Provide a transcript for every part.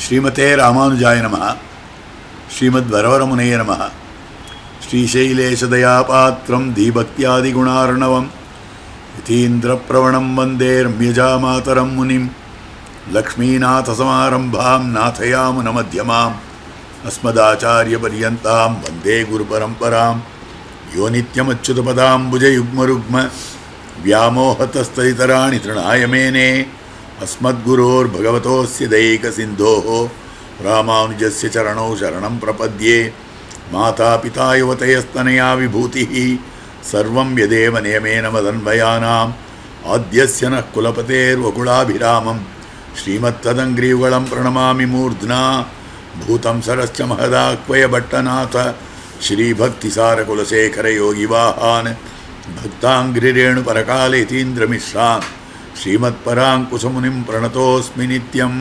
ஸ்ரீமதே ராமானுஜாய நமः. ஸ்ரீமத் வரவரமுனைய நமः. ஸ்ரீசைலேஷதயாபாத்திரம் தீபக்தியாதிகுணார்ணவம் யதீந்திரப்ரவணம் வந்தே ரம்யஜாமாதரம் முனிம் லக்ஷ்மீநாதசமாரம்பாம் நாதயாமுனமத்யமாம் அஸ்மதாச்சாரியபர்யந்தாம் வந்தே குருபரம்பராம் யோ நித்யமச்சுதபதாம்புஜயுக்மருக்ம व्यामोहतस्तदितराणि तृणाय मेने अस्मद्गुरोर्भगवतोऽस्य दैकसिन्धोः रामानुजस्य चरणौ शरणं प्रपद्ये. मातापिता युवतयस्तनया विभूतिः सर्वं यदेव नियमेन मदन्वयानाम् आद्यस्य नः कुलपतेर्वकुलाभिरामं श्रीमत्तदङ्ग्रीयुगलं प्रणमामि मूर्ध्ना. भूतं सरश्च महदाक्वयभट्टनाथ श्रीभक्तिसारकुलशेखरयोगिवाहान् भक्तांग्रिरेणु परकाले यतीन्द्रमिश्रान् श्रीमत्पराङ्कुशमुनिं प्रणतोऽस्मि नित्यं.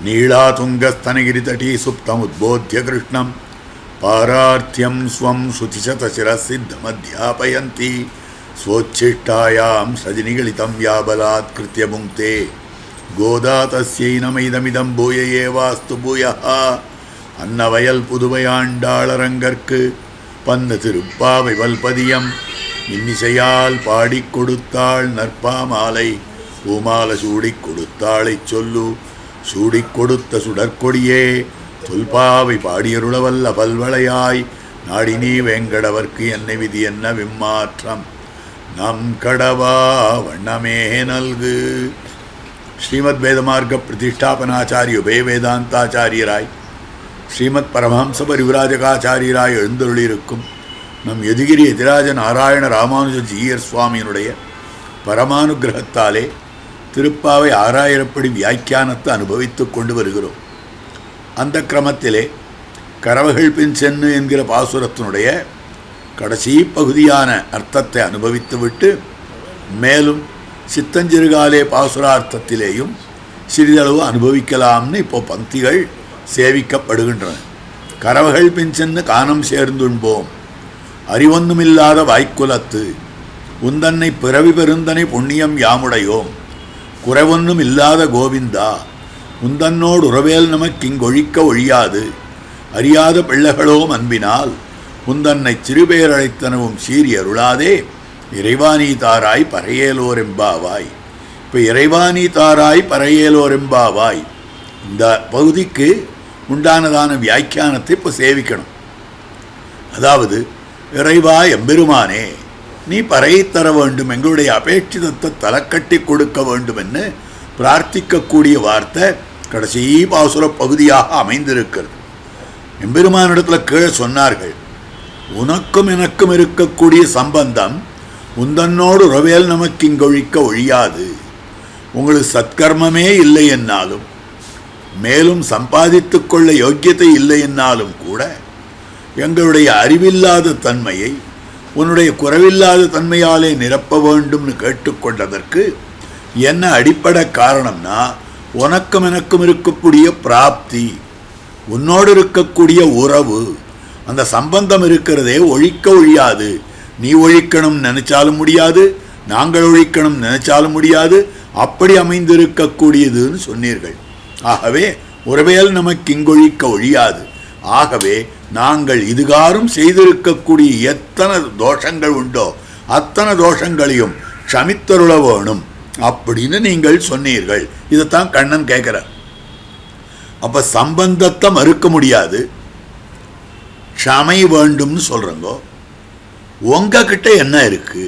नीलातुङ्गस्तनगिरितटी सुप्तमुद्बोध्य कृष्णं पारार्थ्यं स्वं श्रुतिशतशिरःसिद्धमध्यापयन्ती स्वोच्छिष्टायां सजनिगलितं व्याबलात्कृत्य भुङ्क्ते. गोदा तस्यै नमैदमिदं भूय एवास्तु भूयः. अन्नवयल पुதுவையாண்டாளரங்கற்கு பன்னு திருப்பாவை வல்பதியம் இன்னிசையால் பாடிக் கொடுத்தாள் நற்பாமாலை பூமால சூடிக் கொடுத்தாளை சொல்லு. சூடிக் கொடுத்த சுடற்கொடியே தொல்பாவை பாடியருளவல்ல பல்வளையாய் நாடினீ வேங்கடவர்க்கு என்ன விதி என்ன விம்மாற்றம் நம் கடவா வண்ணமே நல்கு. ஸ்ரீமத் வேதமார்க்க பிரதிஷ்டாபனாச்சாரிய உபய வேதாந்தாச்சாரியராய் ஸ்ரீமத் பரமஹம்ச பரிவிராஜகாச்சாரியராய் எழுந்தருளியிருக்கும் நம் யதுகிரி எதிராஜ நாராயண ராமானுஜ ஜீயர் சுவாமியினுடைய பரமானுகிரகத்தாலே திருப்பாவை 6000 படி வியாக்கியானத்தை அனுபவித்து கொண்டு வருகிறோம். அந்த கிரமத்திலே கரவகள் பின் சென்னு என்கிற பாசுரத்தினுடைய கடைசி பகுதியான அர்த்தத்தை அனுபவித்துவிட்டு மேலும் சித்தஞ்சிறுகாலே பாசுரார்த்தத்திலேயும் சிறிதளவு அனுபவிக்கலாம்னு இப்போ பந்திகள் சேவிக்கப்படுகின்றன. கரவகள் பின் சென்று கானம் சேர்ந்துண்போம் அறிவொன்னுமில்லாத வாய்க்குலத்து உந்தன்னை பிறவி பெருந்தனை புண்ணியம் யாமுடையோம் குறைவொன்னும் இல்லாத கோவிந்தா உந்தன்னோடு உறவேல் நமக்கிங்கொழிக்க ஒழியாது அறியாத பிள்ளைகளோம் அன்பினால் உந்தன்னை சிறுபேரழைத்தனவும் சீறி அருளாதே இறைவானீ தாராய் பறையேலோரெம்பாவாய். இப்போ இறைவானீ தாராய் பறையேலோரெம்பாவாய் இந்த பகுதிக்கு உண்டானதான வியாக்கியானத்தை இப்போ சேவிக்கணும். அதாவது இறைவா எம்பெருமானே நீ பறையை தர வேண்டும், எங்களுடைய அபேட்சிதத்தை தலைக்கட்டி கொடுக்க வேண்டும் என்று பிரார்த்திக்கக்கூடிய வார்த்தை கடைசி பாசுர பகுதியாக அமைந்திருக்கிறது. எம்பெருமானிடத்தில் கீழே சொன்னார்கள், உனக்கும் எனக்கும் இருக்கக்கூடிய சம்பந்தம் உந்தன்னோடு உறவேல் நமக்கு இங்கொழிக்க ஒழியாது. உங்களுக்கு சத்கர்மமே இல்லை என்னாலும் மேலும் சம்பாதித்து கொள்ள யோக்கியத்தை இல்லை என்னாலும் கூட எங்களுடைய அறிவில்லாத தன்மையை உன்னுடைய குறைவில்லாத தன்மையாலே நிரப்ப வேண்டும்னு கேட்டுக்கொண்டதற்கு என்ன அடிப்படை காரணம்னா உனக்கும் எனக்கும் இருக்கக்கூடிய பிராப்தி, உன்னோடு இருக்கக்கூடிய உறவு, அந்த சம்பந்தம் இருக்கிறதே ஒழிக்க ஒழியாது. நீ ஒழிக்கணும் நினைச்சாலும் முடியாது, நாங்கள் ஒழிக்கணும் நினைச்சாலும் முடியாது, அப்படி அமைந்திருக்கக்கூடியதுன்னு சொன்னீர்கள். ஆகவே உறவேல் நமக்கு இங்கொழிக்க ஒழியாது. ஆகவே நாங்கள் இதுகாரும் செய்திருக்கக்கூடிய எத்தனை தோஷங்கள் உண்டோ அத்தனை தோஷங்களையும் க்ஷமித்தருள வேணும் அப்படின்னு நீங்கள் சொன்னீர்கள். இதைத்தான் கண்ணன் கேட்கிறார். அப்ப சம்பந்தத்தை மறுக்க முடியாது, க்ஷமை வேண்டும்னு சொல்றங்க. உங்ககிட்ட என்ன இருக்கு?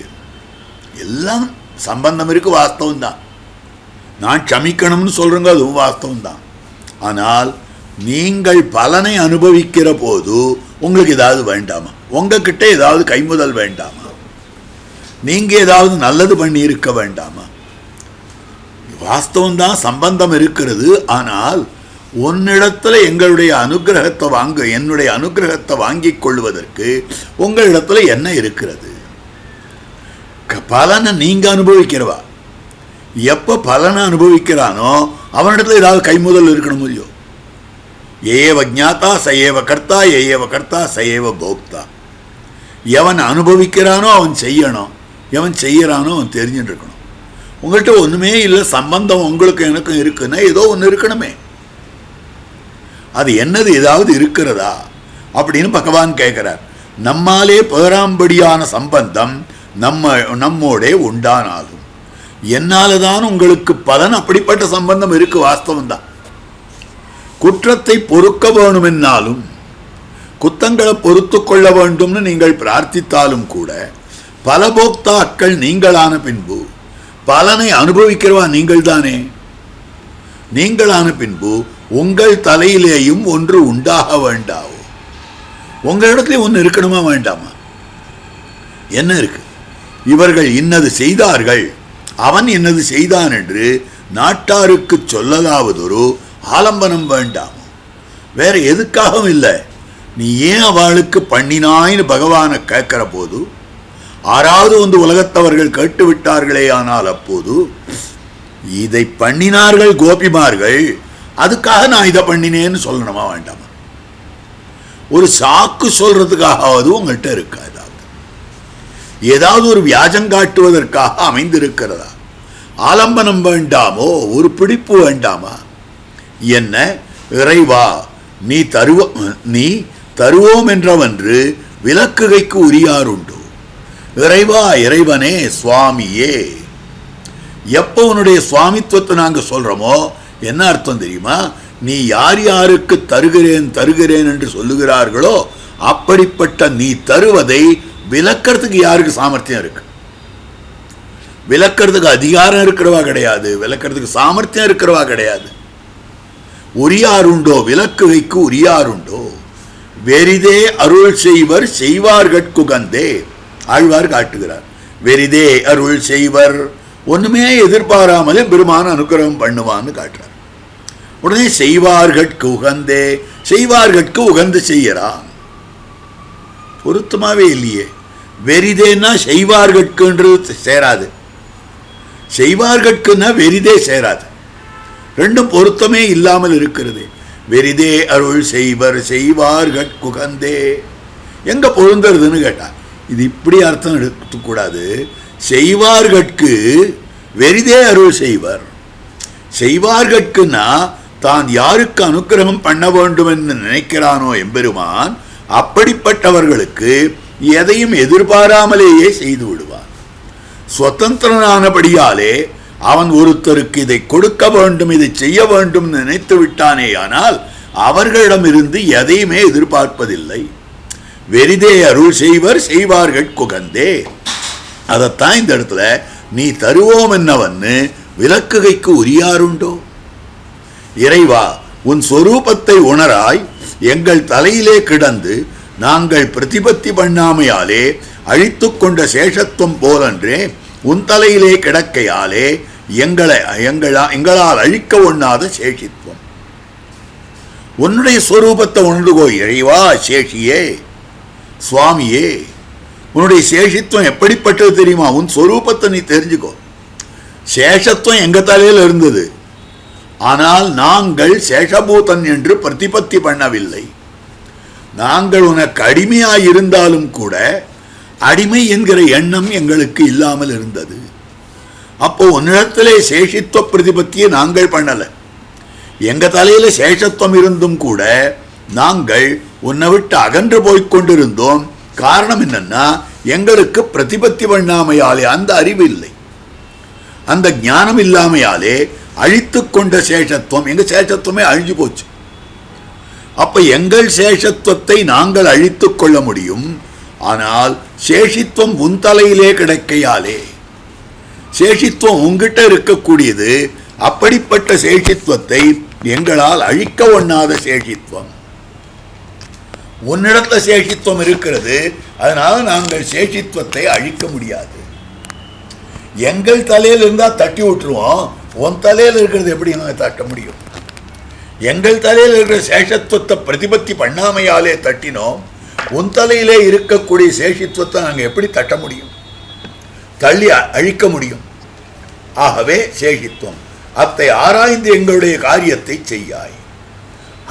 எல்லாம் சம்பந்தம் இருக்கு, வாஸ்தவம் தான். நான் க்ஷமிக்கணும்னு சொல்றேங்க, அதுவும் வாஸ்தவம் தான். ஆனால் நீங்கள் பலனை அனுபவிக்கிற போது உங்களுக்கு ஏதாவது வேண்டாமா? உங்ககிட்ட ஏதாவது கைமுதல் வேண்டாமா? நீங்க ஏதாவது நல்லது பண்ணி இருக்க வேண்டாமா? வாஸ்தவம் தான், சம்பந்தம் இருக்கிறது. ஆனால் உன்னிடத்துல எங்களுடைய அனுகிரகத்தை என்னுடைய அனுகிரகத்தை வாங்கிக் கொள்வதற்கு உங்களிடத்துல என்ன இருக்கிறது? பலனை நீங்க அனுபவிக்கிறவா. எப்போ பலனை அனுபவிக்கிறானோ அவனிடத்துல ஏதாவது கைமுதல் இருக்கணும் இல்லையோ? ஏவ ஜாத்தா சயேவ கர்த்தா ஏவ கர்த்தா சயேவ போக்தா. எவன் அனுபவிக்கிறானோ அவன் செய்யணும், எவன் செய்யறானோ அவன் தெரிஞ்சுட்டு இருக்கணும். உங்கள்கிட்ட ஒன்றுமே இல்லை, சம்பந்தம் உங்களுக்கு எனக்கும் இருக்குன்னா ஏதோ ஒன்று இருக்கணுமே. அது என்னது ஏதாவது இருக்கிறதா அப்படின்னு பகவான் கேட்கிறார். நம்மாலே பேராம்படியான சம்பந்தம் நம்மோடே உண்டானாலும் என்னால்தான் உங்களுக்கு பலன். அப்படிப்பட்ட சம்பந்தம் இருக்கு, வாஸ்தவம் தான். குற்றத்தை பொறுக்க வேணுமென்னாலும் குத்தங்களை பொறுத்து கொள்ள வேண்டும்னு நீங்கள் பிரார்த்தித்தாலும் கூட பலபோக்தாக்கள் நீங்களான பின்பு பலனை அனுபவிக்கிறவா நீங்கள் தானே. நீங்களான பின்பு உங்கள் தலையிலேயும் ஒன்று உண்டாக வேண்டாவோ? உங்களிடத்துல ஒன்று இருக்கணுமா வேண்டாமா? என்ன இருக்கு? இவர்கள் இன்னது செய்தார்கள், அவன் என்னது செய்தான் என்று நாட்டாருக்கு சொல்லலாவதொரு ஆலம்பனம் வேண்டாமோ? வேற எதுக்காகவும் இல்லை. நீ ஏன் அவளுக்கு பண்ணினாயின்னு பகவானை கேட்கிற போது ஆறாவது வந்து உலகத்தவர்கள் கேட்டு விட்டார்களே, ஆனால் அப்போது இதை பண்ணினார்கள் கோபிமார்கள், அதுக்காக நான் இதை பண்ணினேன்னு சொல்லணுமா வேண்டாமா? ஒரு சாக்கு சொல்றதுக்காகவது உங்கள்கிட்ட இருக்கா? ஏதாவது ஒரு வியாஜம் காட்டுவதற்காக அமைந்திருக்கிறதா? ஆலம்பனம் வேண்டாமோ? ஒரு பிடிப்பு வேண்டாமா? என்ன இறைவா, நீ தருவோம் என்றவன்று விலக்குகைக்கு உரியாருண்டு. இறைவா, இறைவனே, சுவாமியே. எப்போ உன்னுடைய சுவாமித்துவத்தை நாங்கள் சொல்றோமோ என்ன அர்த்தம் தெரியுமா? நீ யார் யாருக்கு தருகிறேன் தருகிறேன் என்று சொல்லுகிறார்களோ அப்படிப்பட்ட நீ தருவதை விலக்கிறதுக்கு யாருக்கு சாமர்த்தியம் இருக்கு? விலக்கிறதுக்கு அதிகாரம் இருக்கிறவா கிடையாது, விலக்கிறதுக்கு சாமர்த்தியம் இருக்கிறவா கிடையாது. உரியாருண்டோ, விலக்குகைக்கு உரியாருண்டோ? வெரிதே அருள் செய்வர் செய்வார்கட்குகந்தே. ஆழ்வார் காட்டுகிறார். வெரிதே அருள் செய்வர், ஒண்ணுமே எதிர்பாராமலே பெருமான அனுகிரகம் பண்ணுவான்னு காட்டுறார். உடனே செய்வார்கட்கு உகந்தே, செய்வார்கட்கு உகந்து செய்யறான். பொருத்தமாவே இல்லையே. வெரிதேன்னா செய்வார்கட்குன்றது சேராது, செய்வார்கட்குன்னா வெரிதே சேராது. ரெண்டும் பொருத்தமே இல்லாமல் இருக்கிறது. வெரிதே அருள் செய்வர் செய்வார்கட்குகந்தே எங்க பொருந்துறதுன்னு கேட்டா, இது இப்படி அர்த்தம் எடுக்கக்கூடாது. செய்வார்கட்கு வெரிதே அருள் செய்வர். செய்வார்கட்குன்னா தான் யாருக்கு அனுக்கிரகம் பண்ண வேண்டும் என்று நினைக்கிறானோ எம்பெருமான், அப்படிப்பட்டவர்களுக்கு எதையும் எதிர்பாராமலேயே செய்து விடுவான். சுதந்திரனானபடியாலே அவன் ஒருத்தருக்கு இதை கொடுக்க வேண்டும், இதை செய்ய வேண்டும் நினைத்து விட்டானே, ஆனால் அவர்களிடமிருந்து எதையுமே எதிர்பார்ப்பதில்லை. வெரிதே அருள் செய்வர் செய்வார்கட்குகந்தே. அதைத்தான் இந்த இடத்துல நீ தருவோம் என்னவன்னு விலக்குகைக்கு உரியாருண்டோ? இறைவா, உன் சொரூபத்தை உணராய் எங்கள் தலையிலே கிடந்து நாங்கள் பிரதிபத்தி பண்ணாமையாலே அழித்து கொண்ட சேஷத்துவம் போலன்றே உன் தலையிலே கிடக்கையாலே எங்களால் அழிக்க ஒண்ணாத சேஷித்துவம். உன்னுடைய ஸ்வரூபத்தை உணர்ந்துகோ இறைவா, சேஷியே, சுவாமியே. உன்னுடைய சேஷித்துவம் எப்படிப்பட்டது தெரியுமா? உன் ஸ்வரூபத்தை நீ தெரிஞ்சுக்கோ. சேஷத்துவம் எங்க தலையில் இருந்தது, ஆனால் நாங்கள் சேஷபூதன் என்று பிரதிபத்தி பண்ணவில்லை. நாங்கள் உனக்கு அடிமையாயிருந்தாலும் கூட அடிமை என்கிற எண்ணம் எங்களுக்கு இல்லாமல் இருந்தது. அப்போ உன்னிடத்திலே சேஷித்துவ பிரதிபத்தியை நாங்கள் பண்ணல. எங்க தலையில சேஷத்துவம் இருந்தும் கூட நாங்கள் உன்னை விட்டு அகன்று போய்கொண்டிருந்தோம். காரணம் என்னன்னா, எங்களுக்கு பிரதிபத்தி பண்ணாமையாலே அந்த அறிவு இல்லை, அந்த ஞானம் இல்லாமையாலே அழித்து கொண்ட சேஷத்துவம், எங்க சேஷத்துவமே அழிஞ்சு போச்சு. அப்ப எங்கள் சேஷத்துவத்தை நாங்கள் அழித்து கொள்ள முடியும், ஆனால் சேஷித்துவம் உன் தலையிலே கிடைக்கையாலே. சேஷித்துவம் உங்ககிட்ட இருக்கக்கூடியது. அப்படிப்பட்ட சேஷித்துவத்தை எங்களால் அழிக்க ஒண்ணாத சேஷித்துவம். உன்னிடத்துல சேஷித்துவம் இருக்கிறது, அதனால நாங்கள் சேஷித்துவத்தை அழிக்க முடியாது. எங்கள் தலையில் இருந்தா தட்டி விட்டுருவோம், உன் தலையில் இருக்கிறது எப்படி நாங்கள் தட்ட முடியும்? எங்கள் தலையில் இருக்கிற சேஷத்துவத்தை பிரதிபத்தி பண்ணாமையாலே தட்டினோம், உன் தலையிலே இருக்கக்கூடிய சேஷித்துவத்தை நாங்கள் எப்படி தட்ட முடியும், தள்ளி அழிக்க முடியும்? ஆகவே சேஷித்துவம், அத்தை ஆராய்ந்து எங்களுடைய காரியத்தை செய்யாய்.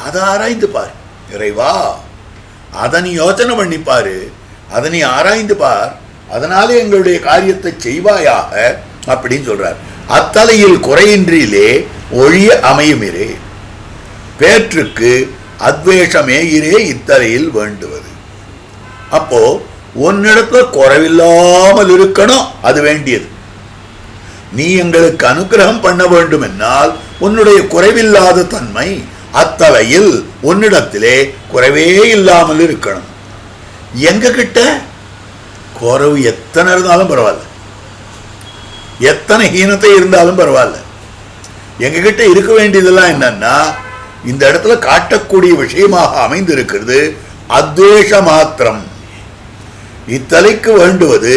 அதை ஆராய்ந்து பார் இறைவா, அதை நீ யோசனை பண்ணிப்பாரு, அதை நீ ஆராய்ந்து பார், அதனாலே எங்களுடைய காரியத்தை செய்வாயாக அப்படின்னு சொல்றார். அத்தலையில் குறையின்றிலே ஒழிய அமையுமிரே. பேற்றுக்கு அத்வேஷமே இரே இத்தரையில் வேண்டுவது. அப்போ உன்னிடத்துல குறைவில்லாமல் இருக்கணும், அது வேண்டியது. நீ எங்களுக்கு அனுகிரகம் பண்ண வேண்டும் என்னால் உன்னுடைய குறைவில்லாத தன்மை அத்தலையில் உன்னிடத்திலே குறைவே இல்லாமல் இருக்கணும். எங்க கிட்ட குறைவு எத்தனை இருந்தாலும் பரவாயில்ல, எத்தனை ஹீனத்தை இருந்தாலும் பரவாயில்ல. எங்க கிட்ட இருக்க வேண்டியதெல்லாம் என்னன்னா, இந்த இடத்துல காட்டக்கூடிய விஷயமாக அமைந்திருக்கிறது அத்வேஷ மாத்திரம். இத்தலைக்கு வேண்டுவது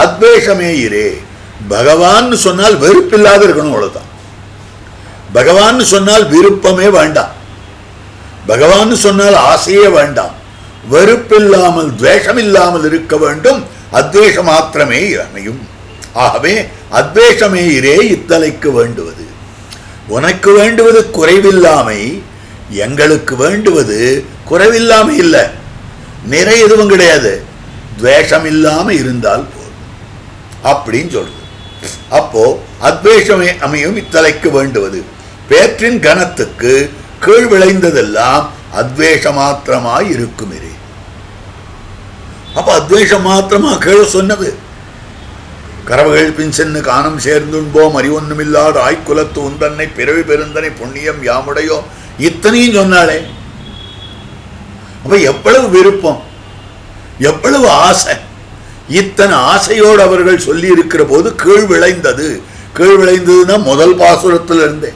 அத்வேஷமே இரே. பகவான் சொன்னால் வெறுப்பில்லாத இருக்கணும், அவ்வளவுதான். பகவான் சொன்னால் விருப்பமே வேண்டாம், பகவான் சொன்னால் ஆசையே வேண்டாம். வெறுப்பில்லாமல் துவேஷம் இல்லாமல் இருக்க வேண்டும், அத்வேஷ மாத்திரமே அமையும். ஆகவே அத்வேஷமே இரே இத்தலைக்கு வேண்டுவது. உனக்கு வேண்டுவது குறைவில்லாமை, எங்களுக்கு வேண்டுவது குறைவில்லாமை இல்லை, நிறை எதுவும் கிடையாது, துவேஷம் இல்லாம இருந்தால் போதும் அப்படின்னு சொல்றது. அப்போ அத்வேஷமே அமையும் இத்தலைக்கு வேண்டுவது. பேற்றின் கணத்துக்கு கீழ் விளைந்ததெல்லாம் அத்வேஷ மாத்திரமாய் இருக்கும். அப்ப அத்வேஷம் மாத்திரமா கீழ் சொன்னது. கரவுகள் பின் சென்னு காணம் சேர்ந்துன்போம் அறிவொன்னுமில்லாத ஆய்குலத்து உந்தன்னை பிறவி பெருந்தனை புண்ணியம் யாமுடையோ, இத்தனையும் சொன்னாலே. அப்ப எவ்வளவு விருப்பம், எவ்வளவு ஆசை. இத்தனை ஆசையோடு அவர்கள் சொல்லி இருக்கிற போது கீழ் விளைந்தது. கீழ் விளைந்ததுன்னா முதல் பாசுரத்தில் இருந்தே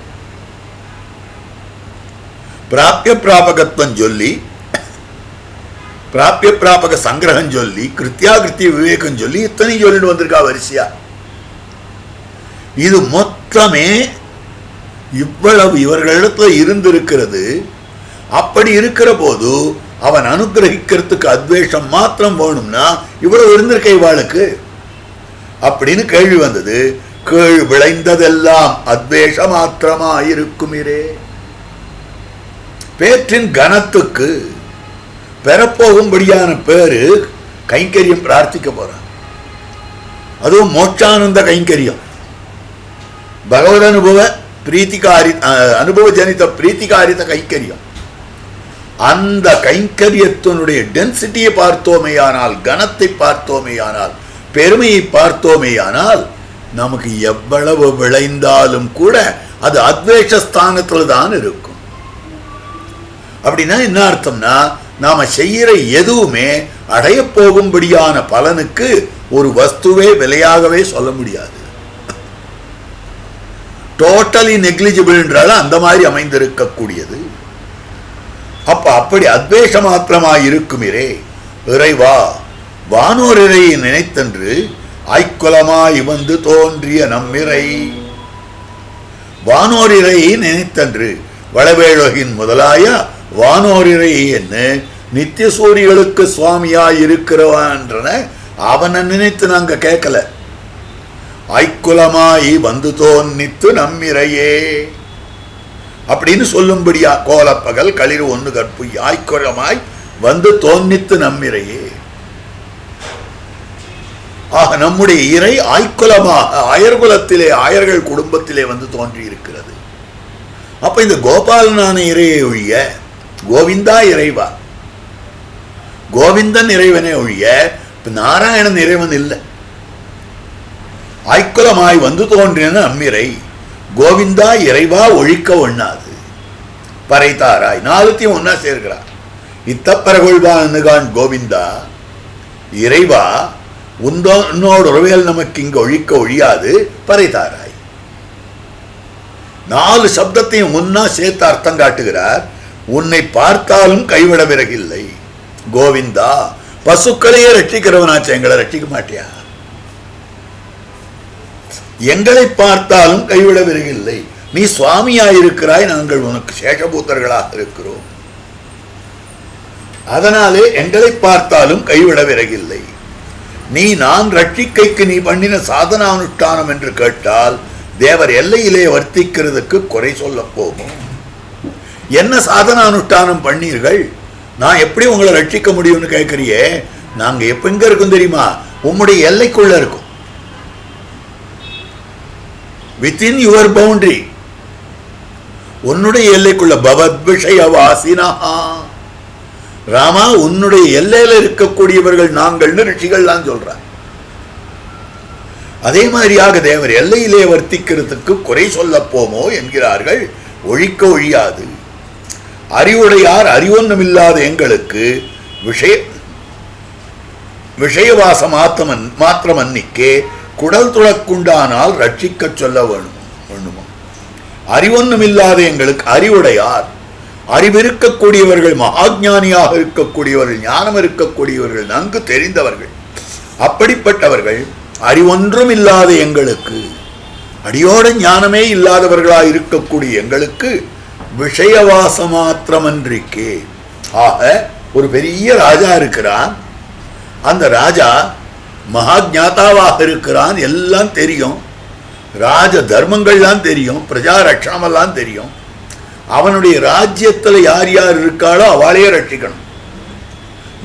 பிராபிய பிராபகத்துவம் சொல்லி, பிராபிய பிராபக சங்கிரகம் சொல்லி, கிருத்தியாகிருத்திய விவேகம் சொல்லி, இத்தனை சொல்லிட்டு வந்திருக்கா வரிசையா. இது மொத்தமே இவ்வளவு இவர்களிடத்துல இருந்திருக்கிறது. அப்படி இருக்கிற போது அவன் அனுகிரகிக்கிறதுக்கு அத்வேஷம் மாத்திரம் வேணும்னா இவ்வளவு இருந்திருக்க இவாளுக்கு அப்படின்னு கேள்வி வந்தது. கீழ் விளைந்ததெல்லாம் அத்வேஷ மாத்திரமா இருக்குமிரே. பேற்றின் கனத்துக்கு பெறப்போகும்படியான பேரு கைங்கரியம் பிரார்த்திக்க போறான். அதுவும் மோட்சானந்த கைங்கரியம், பகவத் அனுபவ பிரீத்திகாரி அனுபவ ஜனித பிரீத்திகாரித கைங்கரியம். அந்த கைங்கரியத்தினுடைய டென்சிட்டியை பார்த்தோமேயானால், கனத்தை பார்த்தோமேயானால், பெருமையை பார்த்தோமேயானால், நமக்கு எவ்வளவு விளைந்தாலும் கூட அது அத்வேஷஸ்தானத்தில் தான் இருக்கும். அப்படின்னா என்ன அர்த்தம்னா, நாம செய்யற எதுவுமே அடைய போகும்படியான பலனுக்கு ஒரு வஸ்துவே விலையாகவே சொல்ல முடியாது. டோட்டலி நெக்லிஜிபிள் என்றாலும் அந்த மாதிரி அமைந்திருக்கக்கூடியது. அப்ப அப்படி அத்வேஷ மாத்திரமாய் இருக்குமிரே. இறைவா, வானோர் இறையை நினைத்தன்று ஐக்குலமாய் வந்து தோன்றிய நம்மிறை. வானோர் இறையை நினைத்தன்று, வளவேழகின் முதலாய வானோர் இறையை என்ன நித்திய சூரியர்களுக்கு சுவாமியாய் இருக்கிறவான்றன அவனை நினைத்து நாங்க கேட்கல. ஐக்குலமாய் வந்து தோன்னித்து நம்மிறையே அப்படின்னு சொல்லும்படியா, கோலப்பகல் களிர் ஒன்று கற்பு ஆய்க்குலமாய் வந்து தோன்னித்து நம்மிறையே. ஆக நம்முடைய இறை ஆய்க்குலமாக ஆயர்குலத்திலே ஆயர்கள் குடும்பத்திலே வந்து தோன்றி இருக்கிறது. அப்ப இந்த கோபாலனான இறையை ஒழிய, கோவிந்தா இறைவா, கோவிந்தன் இறைவனே ஒழிய நாராயணன் இறைவன் இல்லை. ஆய்க்குலமாய் வந்து தோன்றின அம்மிரை, கோவிந்தா இறைவா ஒழிக்க ஒண்ணாது. பறைத்தாராய் நாலுத்தையும் ஒன்னா சேர்க்கிறார். இத்தப்பரகொள்வான் கோவிந்தா இறைவா, உன்னோடு உறவியல் நமக்கு இங்கு ஒழிக்க ஒழியாது. பறைத்தாராய் நாலு சப்தத்தையும் ஒன்னா சேர்த்து அர்த்தம் காட்டுகிறார். உன்னை பார்த்தாலும் கைவிட விறகில்லை கோவிந்தா. பசுக்களையே ரட்சிக்கிறவனாச்சு, எங்களை ரட்சிக்க மாட்டியா? எங்களை பார்த்தாலும் கைவிட விறகில்லை. நீ சுவாமியாயிருக்கிறாய், நாங்கள் உனக்கு சேஷபூத்தர்களாக இருக்கிறோம். அதனாலே எங்களை பார்த்தாலும் கைவிட விறகில்லை. நீ நான் ரட்சிக்கைக்கு நீ பண்ணின சாதனானுஷ்டானம் என்று கேட்டால் தேவர் எல்லையிலே வர்த்திக்கிறதுக்கு குறை சொல்ல போகும். என்ன சாதனானுஷ்டானம் பண்ணீர்கள், நான் எப்படி உங்களை ரட்சிக்க முடியும்னு கேட்கறியே. நாங்க எப்ப எங்க இருக்கும் தெரியுமா? உம்முடைய எல்லைக்குள்ள இருக்கும், வித்தின் யுவர் பவுண்டரி. உன்னுடைய எல்லைக்குள்ள பவத் விஷயவாசினா, ராமா உன்னுடைய எல்லையில இருக்கக்கூடியவர்கள் நாங்கள்னு ரிஷிகள்லாம் சொல்றார். அதே மாதிரியாக தேவர் எல்லையிலே வர்த்திக்கிறதுக்கு குறை சொல்ல போமோ என்கிறார்கள். ஒழிக்க ஒழியாது. அறிவுடையார் அறிவொன்னுமில்லாத எங்களுக்கு விஷயவாச மாத்திரம் அன்னிக்கே குடல் துளக்குண்டானால் ரட்சிக்க சொல்ல வேணுமோ. அறிவொன்னுமில்லாத எங்களுக்கு அறிவுடையார், அறிவிருக்கக்கூடியவர்கள், மகாஜானியாக இருக்கக்கூடியவர்கள், ஞானம் இருக்கக்கூடியவர்கள், நன்கு தெரிந்தவர்கள், அப்படிப்பட்டவர்கள் அறிவொன்றும் இல்லாத எங்களுக்கு, அடியோட ஞானமே இல்லாதவர்களாக இருக்கக்கூடிய எங்களுக்கு விஷயவாச மாத்திரமன்றிக்கே. ஆக ஒரு பெரிய ராஜா இருக்கிறான். அந்த ராஜா மகாஜாதாவாக இருக்கிறான். எல்லாம் தெரியும், ராஜ தர்மங்கள்லாம் தெரியும், பிரஜா ரட்சணமெல்லாம் தெரியும். அவனுடைய ராஜ்யத்தில் யார் யார் இருக்காளோ அவளையே ரட்சிக்கணும்.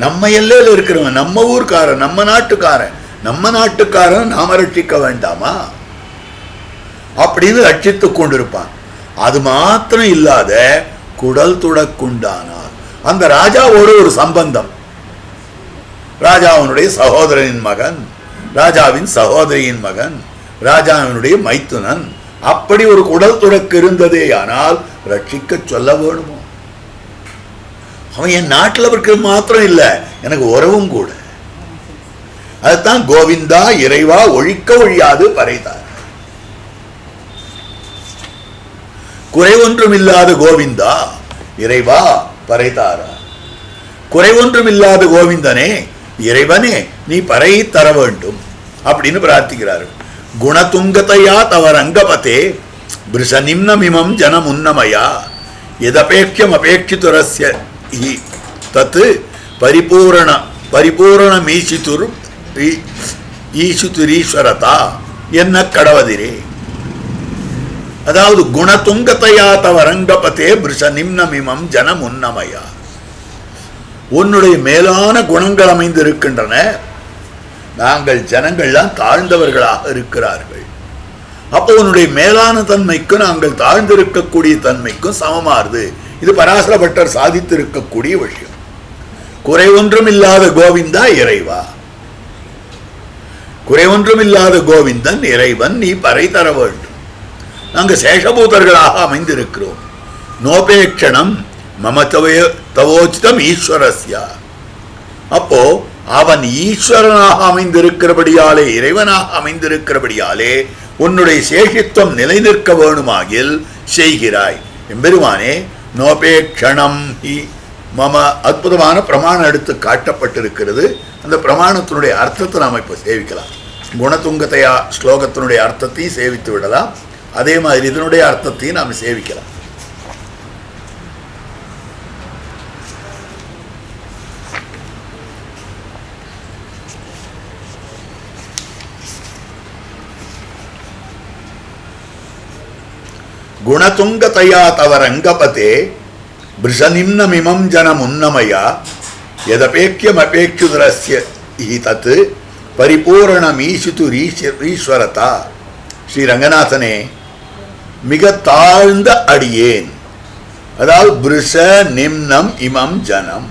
நம்ம எல்லையில் இருக்கிறவன், நம்ம ஊர்க்காரன், நம்ம நாட்டுக்காரன் நாம ரட்சிக்க வேண்டாமா அப்படின்னு ரட்சித்துக் கொண்டிருப்பான். அது மாத்திரம் இல்லாத குடல் துடக்குண்டானால் அந்த ராஜாவோடு ஒரு சம்பந்தம். ராஜாவினுடைய சகோதரனின் மகன், ராஜாவின் சகோதரியின் மகன், ராஜாவினுடைய மைத்துனன், அப்படி ஒரு குடல் துடக்கு இருந்ததே ஆனால் ரட்சிக்க சொல்ல வேணுமோ? அவன் என் நாட்டில் இருக்கிற மாத்திரம் இல்லை, எனக்கு உறவும் கூட. அதுதான் கோவிந்தா இறைவா ஒழிக்க ஒழியாது பறைத்தார். குறை ஒன்றும் இல்லாத கோவிந்தா இறைவா பறைத்தாரா. குறை ஒன்றும் இல்லாத கோவிந்தனே, இறைவனே நீ பறை தர வேண்டும் அப்படின்னு பிரார்த்திக்கிறார்கள். குணதுங்கதையா தவ ரங்கபதே பிருஷ நிம்னமிமம் ஜனமுன்னமயா எதபேட்சம் அபேட்சிதுரஸ்ய தத் பரிபூரண ஈசுதுரீஸ்வரதா என்ன கடவதிரே. அதாவது குணதுங்கதையா தவ ரங்கபதே பிருஷ நிம்னமிமம் ஜனமுன்னமயா, உன்னுடைய மேலான குணங்கள் அமைந்திருக்கின்றன. நாங்கள் ஜனங்கள்லாம் தாழ்ந்தவர்களாக இருக்கிறார்கள். அப்போ உன்னுடைய மேலான தன்மைக்கும் நாங்கள் தாழ்ந்திருக்கக்கூடிய தன்மைக்கும் சமமாறுது. இது பராசர பட்டர் சாதித்திருக்கக்கூடிய விஷயம். குறை ஒன்றும் இல்லாத கோவிந்தா இறைவா, குறை ஒன்றும் இல்லாத கோவிந்தன் இறைவன், நீ பறை தர வேண்டும். நாங்கள் சேஷபூதர்களாக அமைந்திருக்கிறோம். நோபேட்சணம் மம தவோச்சிதம் ஈஸ்வரஸ்யா. அப்போ அவன் ஈஸ்வரனாக அமைந்திருக்கிறபடியாலே, இறைவனாக அமைந்திருக்கிறபடியாலே உன்னுடைய சேஷித்துவம் நிலை நிற்க வேணுமாகில் செய்கிறாய். எம்பெருமானே நோபேட்சணம் ஹி மம. அற்புதமான பிரமாணம் எடுத்து காட்டப்பட்டிருக்கிறது. அந்த பிரமாணத்தினுடைய அர்த்தத்தை நாம் இப்போ சேவிக்கலாம். குணதுங்கதையா ஸ்லோகத்தினுடைய அர்த்தத்தையும் சேவித்து விடலாம். அதே மாதிரி இதனுடைய அர்த்தத்தையும் நாம் சேவிக்கலாம். குணதுங்கதையா தவ ரங்கபதே பிருஷநிம்னமிமம் ஜனமுன்னமயா எதபேக்கியம் அபேட்சுதரஸ்ய தத் பரிபூரணமீசுதுரீஸ்வரதா. ஸ்ரீ ரங்கநாதனே, மிக தாழ்ந்த அடியேன், அதாவது பிருஷ நிம்னம் இமம் ஜனம்,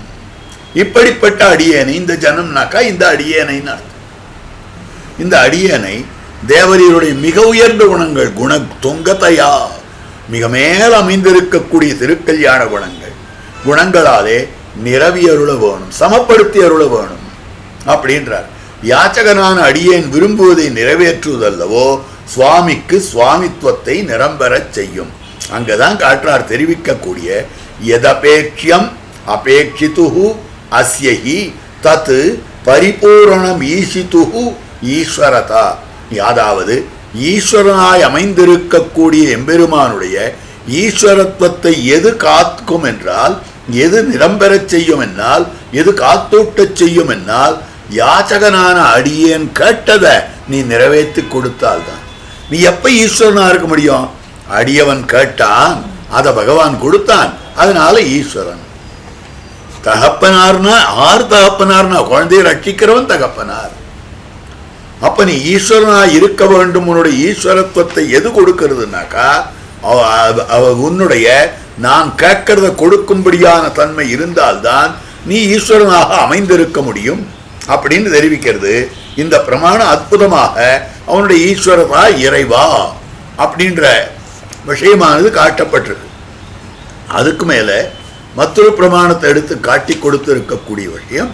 இப்படிப்பட்ட அடியேனை, இந்த ஜனம்னாக்கா இந்த அடியேனை அர்த்தம். இந்த அடியேனை தேவரீருடைய மிக உயர்ந்த குணங்கள் குண துங்கதையா, மிக மேல் அமைந்திருக்கக்கூடிய திருக்கல்யாண குணங்களாலே நிரவி அருள வேணும், சமப்படுத்தி அருள வேணும் அப்படின்றார். யாச்சகனான அடியேன் விரும்புவதை நிறைவேற்றுவதல்லவோ சுவாமிக்கு சுவாமித்துவத்தை நிரம்பெறச் செய்யும். அங்கதான் காற்றார் தெரிவிக்கக்கூடிய எதபேட்சியம் அபேட்சித்து அஸ்யஹி தத் பரிபூரணம் ஈசித்து ஈஸ்வரதா. அதாவது ஈஸ்வரனாய் அமைந்திருக்கக்கூடிய எம்பெருமானுடைய ஈஸ்வரத்துவத்தை எது காக்கும் என்றால், எது நிரம்பெறச் செய்யும் என்னால், எது காத்தூட்டச் செய்யும் என்னால், யாச்சகனான அடியேன் கேட்டதை நீ நிறைவேற்றி கொடுத்தால்தான். நீ எப்ப ஈஸ்வரனா இருக்க முடியும்? அடியவன் கேட்டான், அதை பகவான் கொடுத்தான், அதனால ஈஸ்வரன். தகப்பனார்னா ஆர் தகப்பனார்னா குழந்தையை ரட்சிக்கிறவன் தகப்பனார். அப்ப நீ ஈஸ்வரனா இருக்க வேண்டும். உன்னுடைய ஈஸ்வரத்துவத்தை எது கொடுக்கிறதுனாக்கா உன்னுடைய நான் கேட்கறத கொடுக்கும்படியான தன்மை இருந்தால்தான் நீ ஈஸ்வரனாக அமைந்திருக்க முடியும் அப்படின்னு தெரிவிக்கிறது இந்த பிரமாணம். அற்புதமாக அவனுடைய ஈஸ்வரதா இறைவா அப்படின்ற விஷயமானது காட்டப்பட்டிருக்கு. அதுக்கு மேல மற்றொரு பிரமாணத்தை எடுத்து காட்டி கொடுத்து இருக்கக்கூடிய விஷயம்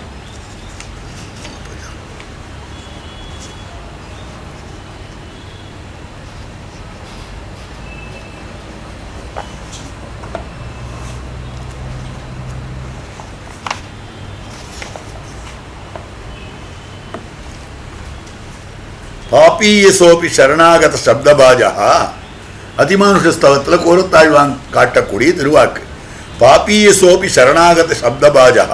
பாப்பீயசோபி சரணாகத சப்தபாஜா அதிமானுஷஸ்தவத்தில் கோரத்தாழ்வான் காட்டக்கூடிய திருவாக்கு. பாப்பீயசோபி சரணாகத சப்தபாஜா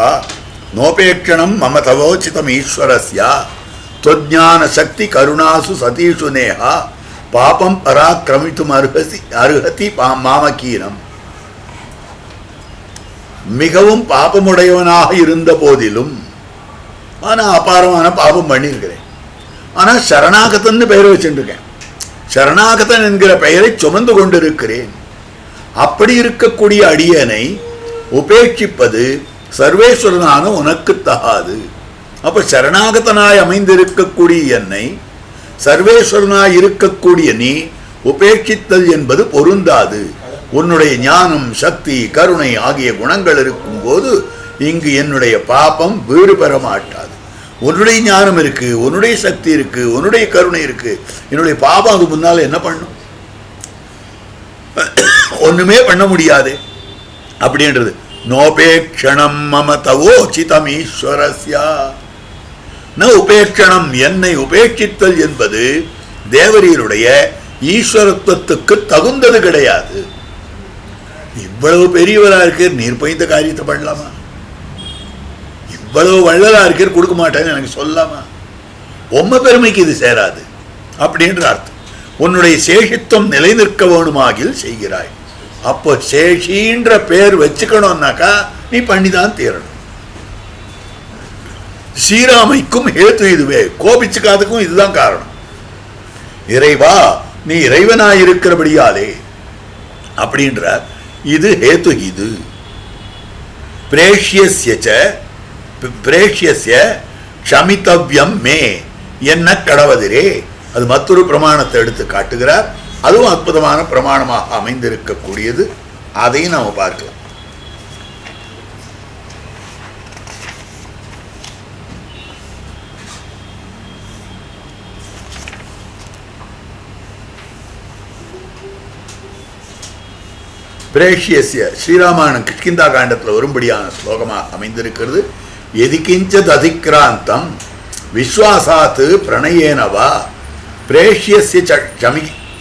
நோபேட்சணம் மம தவோச்சிதம் ஈஸ்வரஸ்யா त्वज्ञान शक्ति करुणासु सतीषु नेहा பாபம் பராக்கிரமித்தும் அருகதி மாமகீனம். மிகவும் பாபமுடையவனாக இருந்த போதிலும் நான் அபாரமான பாபம் பண்ணியிருக்கிறேன். ஆனால் சரணாகதன்னு பெயரை வச்சுருக்கேன். சரணாகதன் என்கிற பெயரை சுமந்து கொண்டிருக்கிறேன். அப்படி இருக்கக்கூடிய அடியனை உபேட்சிப்பது சர்வேஸ்வரனான உனக்கு தகாது. அப்ப சரணாகதனாய் அமைந்திருக்கக்கூடிய என்னை சர்வேஸ்வரனாய் இருக்கக்கூடிய நீ உபேட்சித்தல் என்பது பொருந்தாது. உன்னுடைய ஞானம், சக்தி, கருணை ஆகிய குணங்கள் இருக்கும் போது இங்கு என்னுடைய பாபம் வீடு பெற மாட்டாது. உன்னுடைய ஞானம் இருக்கு, உன்னுடைய சக்தி இருக்கு, உன்னுடைய கருணை இருக்கு, என்னுடைய பாபம் அது முன்னால என்ன பண்ணும்? ஒண்ணுமே பண்ண முடியாது அப்படின்றது. நோபேட்சணம் மம தவோசிதம் ஈஸ்வரஸ்யா ந உபேட்சணம், என்னை உபேட்சித்தல் என்பது தேவரீருடைய ஈஸ்வரத்துவத்துக்கு தகுந்தது கிடையாது. இவ்வளவு பெரியவரா இருக்கு, நீர் போய் இந்த காரியத்தை பண்ணலாமா? இவ்வளவு வள்ளலா இருக்க கொடுக்க மாட்டேன்னு எனக்கு சொல்லாமா? உம்ம பெருமைக்கு இது சேராது அப்படின்ற அர்த்தம். உன்னுடைய சேஷித்துவம் நிலை நிற்க வேணுமாகில் செய்கிறாய். அப்போ சேஷின்ற பேர் வச்சுக்கணும்னாக்கா நீ பண்ணிதான் தீரணும். ஸ்ரீராமைக்கும் ஹேத்து இதுவே, கோபிச்சுக்காதுக்கும் இதுதான் காரணம். இறைவா நீ இறைவனாயிருக்கிறபடியாலே அப்படின்ற இது ஹேத்து. இது பிரேஷ்யஸ்ய க்ஷமிதவ்யம் மே என்ன கடவதிரே, அது மற்றொரு பிரமாணத்தை எடுத்து காட்டுகிறார். அதுவும் அற்புதமான பிரமாணமாக அமைந்திருக்கக்கூடியது. அதையும் நாம் பார்க்கலாம். பிரேஷ்யஸ்ய ஸ்ரீராமாயணம் கிஷ்கிந்தா காண்டத்தில் வரும்படியான ஸ்லோகமாக அமைந்திருக்கிறது. எதிகிஞ்சத் அதிக்ராந்தம் விஸ்வாசாத்து பிரணயேனவா பிரேஷ்யஸ்ய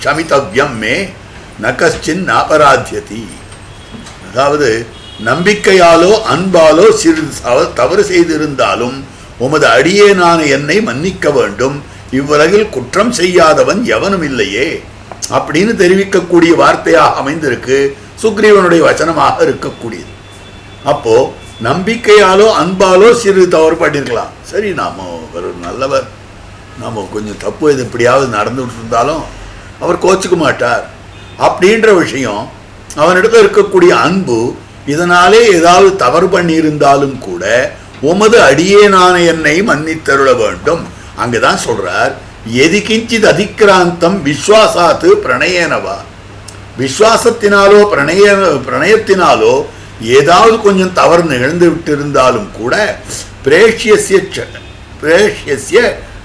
க்ஷமிதவ்யம் மே ந கஷ்சின் அபராத்யதி. அதாவது நம்பிக்கையாலோ அன்பாலோ சிறிது தவறு செய்திருந்தாலும் உமது அடியேனான என்னை மன்னிக்க வேண்டும். இவ்வுலகில் குற்றம் செய்யாதவன் எவனும் இல்லையே அப்படின்னு தெரிவிக்கக்கூடிய வார்த்தையாக அமைந்திருக்கு. சுக்ரீவனுடைய வச்சனமாக இருக்கக்கூடியது. அப்போ நம்பிக்கையாலோ அன்பாலோ சிறு தவறு பண்ணிருக்கலாம். சரி, நாம ஒரு நல்லவர், நாம கொஞ்சம் தப்பு இது எப்படியாவது நடந்துட்டு இருந்தாலும் அவர் கோச்சுக்க மாட்டார் அப்படின்ற விஷயம், அவனிடத்தில் இருக்கக்கூடிய அன்பு, இதனாலே ஏதாவது தவறு பண்ணியிருந்தாலும் கூட உமது அடியேனான என்னை மன்னித்தருள வேண்டும். அங்கதான் சொல்றார், எதிகிஞ்சித் அதிக்ராந்தம் விஸ்வாசாத்து பிரணயேனவா. விஸ்வாசத்தினாலோ பிரணயத்தினாலோ ஏதாவது கொஞ்சம் தவறு நிகழ்ந்து விட்டிருந்தாலும் கூட பிரேஷ்யஸ்ய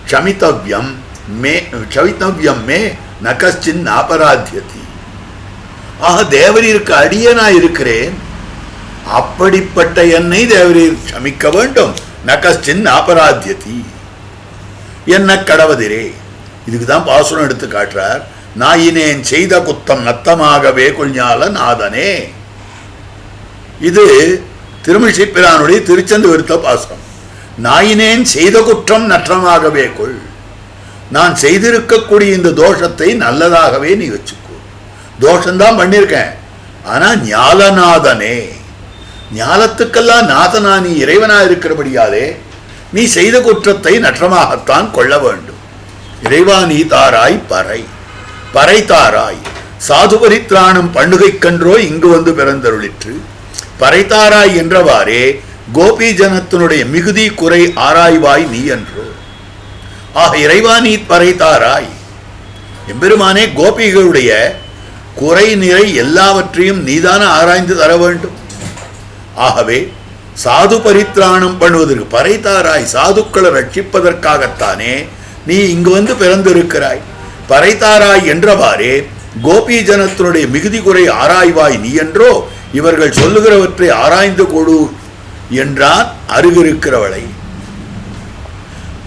க்ஷமிதவ்யம் மே ந கஷ்சின் அபராத்யதி. ஆக தேவரீருக்கு அடியனா இருக்கிறேன், அப்படிப்பட்ட என்னை தேவரீர் க்ஷமிக்க வேண்டும். ந கஷ்சின் அபராத்யதி என்ன கடவதிரே. இதுக்குதான் பாசுரம் எடுத்து காட்டுறார். நாயினேன் செய்த குத்தம் நத்தமாகவே கொள்ஞால நாதனே. இது திருமிழிப்பிரானுடைய திருச்செந்து விருத்த பாசுரம். நாயினேன் செய்த குற்றம் நற்றமாகவே கொள். நான் செய்திருக்கக்கூடிய இந்த தோஷத்தை நல்லதாகவே நீ வச்சுக்கோ. தோஷம்தான் பண்ணியிருக்கேன், ஆனா ஞாலநாதனே, ஞாலத்துக்கெல்லாம் நாதனா நீ இறைவனா இருக்கிறபடியாலே நீ செய்த குற்றத்தை நற்றமாகத்தான் கொள்ள வேண்டும். இறைவா நீ தாராய் பறை தாராய். சாது பரித்ராணம் பண்ணுகைக்கன்றோ இங்கு வந்து பிறந்தருளிற்று. பறைத்தாராய் என்றவாறே கோபி ஜனத்தினுடைய மிகுதி குறை ஆராய்வாய் நீ என்றோ. ஆக இறைவா நீ பறைத்தாராய், எம்பெருமானே கோபிகளுடைய குறை நிறை எல்லாவற்றையும் நீதான ஆராய்ந்து தர வேண்டும். ஆகவே சாது பரித்ராணம் பண்ணுவதற்கு பறைத்தாராய், சாதுக்களை ரட்சிப்பதற்காகத்தானே நீ இங்கு வந்து பிறந்திருக்கிறாய். பறைத்தாராய் என்றவாறே கோபி ஜனத்தினுடைய மிகுதி குறை ஆராய்வாய் நீ என்றோ. இவர்கள் சொல்லுகிறவற்றை ஆராய்ந்து கொடு என்றான் அருகிருக்கிறவளை.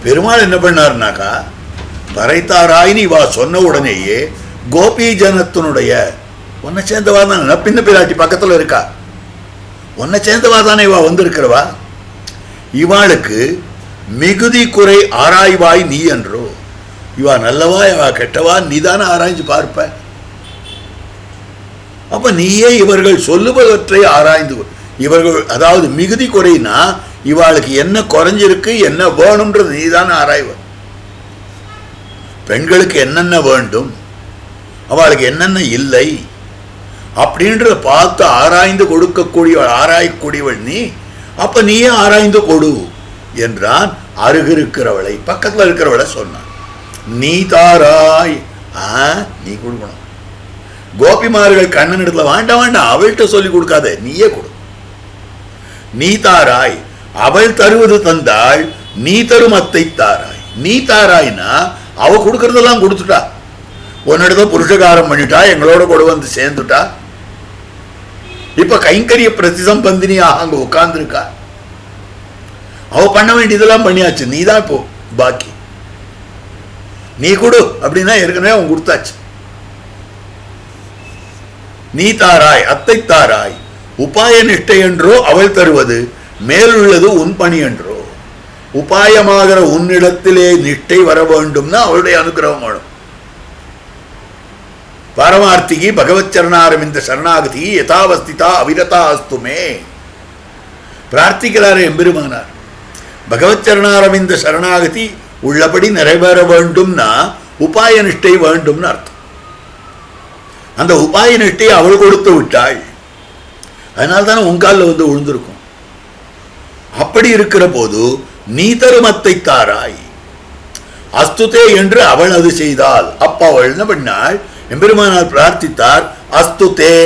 பெருமாள் என்ன பண்ணார்னாக்கா, பறைத்தாராயின்னு இவா சொன்ன உடனேயே கோபி ஜனத்தினுடைய ஒன்ன சேர்ந்தவா தானே, பின்ன பிராட்டி பக்கத்தில் இருக்கா, ஒன்ன சேர்ந்தவா தானே இவா வந்திருக்கிறவா, இவாளுக்கு மிகுதி குறை ஆராய்வாய் நீ என்றோ. இவா நல்லவா இவா கெட்டவா நீதான ஆராய்ஞ்சு பார்ப்ப. அப்ப நீயே இவர்கள் சொல்லுவதற்றை ஆராய்ந்து, இவர்கள் அதாவது மிகுதி குறைனா இவாளுக்கு என்ன குறைஞ்சிருக்கு என்ன வேணும்ன்றது நீதான ஆராய்வ. பெண்களுக்கு என்னென்ன வேண்டும், அவளுக்கு என்னென்ன இல்லை அப்படின்றத பார்த்து ஆராய்ந்து கொடுக்கக்கூடியவள், ஆராயக்கூடியவள் நீ. அப்ப நீயே ஆராய்ந்து கொடு என்றான் அருகிருக்கிறவளை, பக்கத்தில் இருக்கிறவளை சொன்னான். நீ தாராய், நீ கொடுக்கணும். கோபிமார்கள் கண்ணன் இடத்துல வேண்டாம் வேண்டாம் அவள்கிட்ட சொல்லி கொடுக்காத, நீயே கொடு. நீ தாராய், அவள் தருவது தந்தாள், நீ தரும் அத்தை தாராய். நீ தாராய்னா அவ கொடுக்கறதெல்லாம் கொடுத்துட்டா, உன்னிடத்த புருஷகாரம் பண்ணிட்டா, எங்களோட கூட வந்து சேர்ந்துட்டா. இப்ப கைங்கரிய பிரதிசம்பந்தினியாக அங்க உட்கார்ந்துருக்கா. அவ பண்ண வேண்டியதெல்லாம் பண்ணியாச்சு, நீ தான் இப்போ பாக்கி. நீ கொடு அப்படின்னா ஏற்கனவே அவன் கொடுத்தாச்சு. நீ தாராய், அத்தை தாராய், உபாய நிஷ்டை என்றோ அவள் தருவது, மேலுள்ளது உன் பணி என்றோ. உபாயமாகிற உன்னிடத்திலே நிஷ்டை வர வேண்டும்னா அவளுடைய அனுகிரகம் வேணும். பாரமார்த்திகி பகவத் சரணாரவிந்த சரணாகதி யதாவஸ்திதா அவிரதா அஸ்துமே. பிரார்த்திக்கிறாரே எம்பெருமானார், பகவத் சரணாரவிந்த சரணாகதி உள்ளபடி நிறைவேற வேண்டும்னா உபாய நிஷ்டை வேண்டும்னு அர்த்தம். அந்த உபாய நிஷ்டை அவள் கொடுத்து விட்டாள், அதனால தானே உங்காலில் வந்து விழுந்திருக்கும். அப்படி இருக்கிற போது நீ தருமத்தை தாராய், அஸ்துதே என்று அவள் அது செய்தால், அப்ப அவள் என்ன பண்ணாள், எம்பெருமானார் பிரார்த்தித்தார், அஸ்துதே.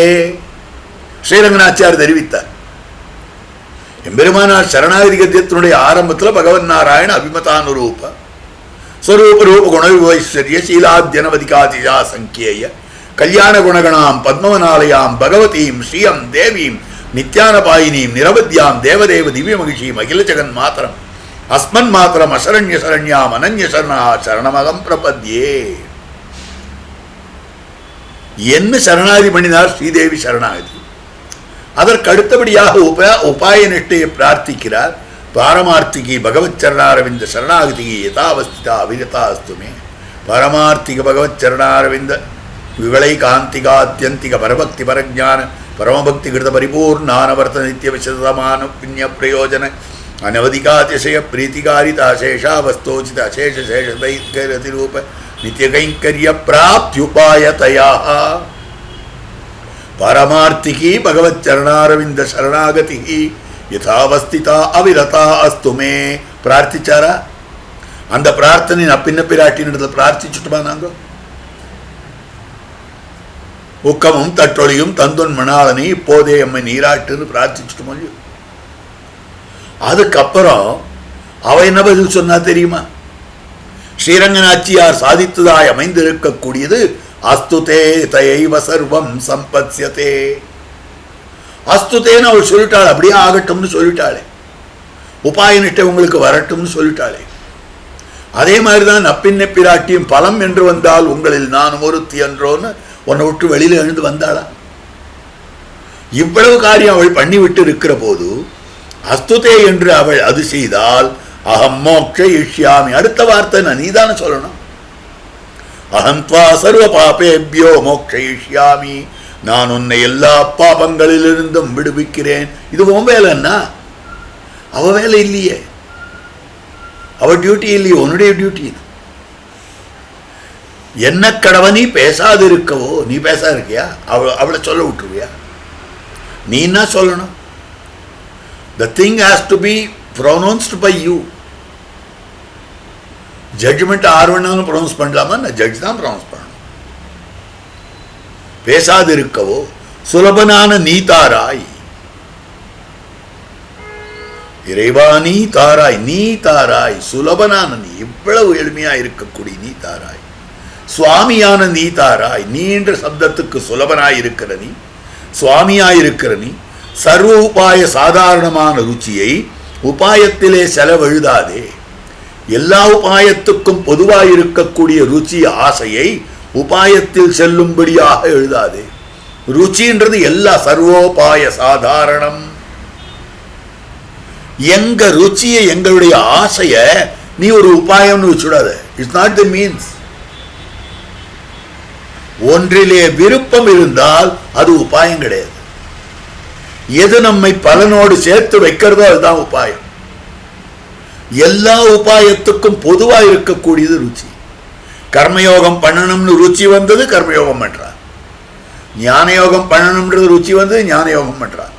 ஸ்ரீரங்கநாச்சியார் தெரிவித்தார், எம்பெருமானார் சரணாகதி கத்தியத்தினுடைய ஆரம்பத்தில் பகவன் நாராயண அபிமதானுரூப ஸ்வரூப ரூப குண விவைஸ்வர்ய சீலாத்யனவதிகாதிஜா சங்கேய கல்யாண குணகணாம் பத்மவனாலயாம் பகவதீம் ஸ்ரீயம் தேவீம் நித்யானபாயினீம் நிரவத்யாம் தேவதேவ திவ்ய மகிஷீம் அகில ஜெகன் மாத்திரம் அஸ்மன் மாத்திரம் அசரண்ய சரண்யாம் அனன்ய சரணா சரணமகம் பிரபத்யே. என்ன சரணாகதி பண்ணினார் ஸ்ரீதேவி சரணாகதி. அதற்கு அடுத்தபடியாக உபாய நிஷ்டையை பிரார்த்திக்கிறார். பாரமார்த்திகி பகவத் சரணாரவிந்த சரணாகதி யதாவஸ்திதா அவிரதா அஸ்துமே. பாரமார்த்திக பகவத் சரணாரவிந்த விவளை காந்திகாத்யந்திக பரபக்தி பரஜான பரமபக்தி கிருத பரிபூர்ணானவர்த்த நித்திய விசதமான புண்ணிய பிரயோஜன அனவதிகாதிசய பிரீத்திகாரிதா சேஷாவஸ்தோச்சித அசேஷ சேஷரூப நித்திய கைங்கரிய பிராப்தியுபாயதயா. பரமார்த்திகி பகவத் சரணாரவிந்த சரணாகதி யதாவஸ்திதா அவிரதா அஸ்துமே. பிரார்த்திச்சாரா? அந்த பிரார்த்தனை நப்பின்ன பிராட்டின் இடத்துல பிரார்த்திச்சுட்டுமா? நாங்க உக்கமும் தற்றொழியும் தந்துன் மணாளனை இப்போதே அம்மை நீராட்டுன்னு பிரார்த்திச்சுட்டுமா? அதுக்கப்புறம் அவ என்ன பதில் சொன்னா தெரியுமா? ஸ்ரீரங்கநாச்சியார் சாதித்ததாய் அமைந்திருக்கக்கூடியது அஸ்துதே தயைவ சர்வம் சம்பத்ஸ்யதே. அஸ்துதேன்னு அவள் சொல்லிட்டாள், அப்படியே ஆகட்டும்னு சொல்லிட்டாளே. உபாய நிஷ்டை உங்களுக்கு வரட்டும்னு சொல்லிட்டாளே. அதே மாதிரிதான் நப்பின்ன பிராட்டியும் பலம் என்று வந்தால் உங்களில் நானும் ஒருத்தி என்றோன்னு உன்னை விட்டு வெளியில எழுந்து வந்தாளா? இவ்வளவு காரியம் அவள் பண்ணிவிட்டு இருக்கிற போது அஸ்துதே என்று அவள் அது செய்தால் அகம் மோக்ஷயிஷ்யாமி. அடுத்த வார்த்தை நான் நீதான சொல்லணும். அகம் த்வா சர்வ பாபேபியோ மோக்ஷயிஷ்யாமி. நான் உன்னை எல்லா பாபங்களிலிருந்தும் விடுவிக்கிறேன். இது உன் வேலைன்னா அவ வேலை இல்லையே, அவ டியூட்டி இல்லையே, உன்னுடைய டியூட்டி இது. என்ன கடவை நீ பேசாது இருக்கவோ, நீ பேசா இருக்கியா? அவளை சொல்ல விட்டுருவியா? நீ என்ன சொல்லணும்? The thing has to be pronounced by you. Judgement ஆறு வேணாலும் ப்ரொனவுன்ஸ் பண்ணலாமா? நான் ஜட்ஜ் தான் ப்ரொனவுன்ஸ் பண்ணணும். பேசாது இருக்கவோ சுலபனான நீ தாராய், இறைவா நீ தாராய், நீ தாராய், சுலபனான நீ, இவ்வளவு எளிமையா இருக்கக்கூடிய நீ தாராய், சுவாமியான நீ தாராய். நீ என்ற சப்தத்துக்கு சுலபனாய் இருக்கிற நீ, சுவாமியாய் இருக்கிற நீ, சர்வ உபாய சாதாரணமான ருச்சியை உபாயத்திலே செலவெழுதாதே. எல்லா உபாயத்துக்கும் பொதுவாக இருக்கக்கூடிய ருச்சி ஆசையை உபாயத்தில் செல்லும்படியாக எழுதாதே. ருச்சின்றது எல்லா சர்வோபாய சாதாரணம். எங்க ருச்சியை, எங்களுடைய ஆசைய நீ ஒரு உபாயம்னு வச்சுடாத. It's not the means. ஒன்றிலே விருப்பம் இருந்தால் அது உபாயம் கிடையாது. எது நம்மை பலனோடு சேர்த்து வைக்கிறதோ அதுதான் உபாயம். எல்லா உபாயத்துக்கும் பொதுவா இருக்கக்கூடியது ருச்சி. கர்மயோகம் பண்ணணும்னு ருச்சி வந்தது, கர்மயோகம் பண்றார். ஞான யோகம் பண்ணணும்ன்றது ருச்சி வந்தது, ஞான யோகம் பண்றார்.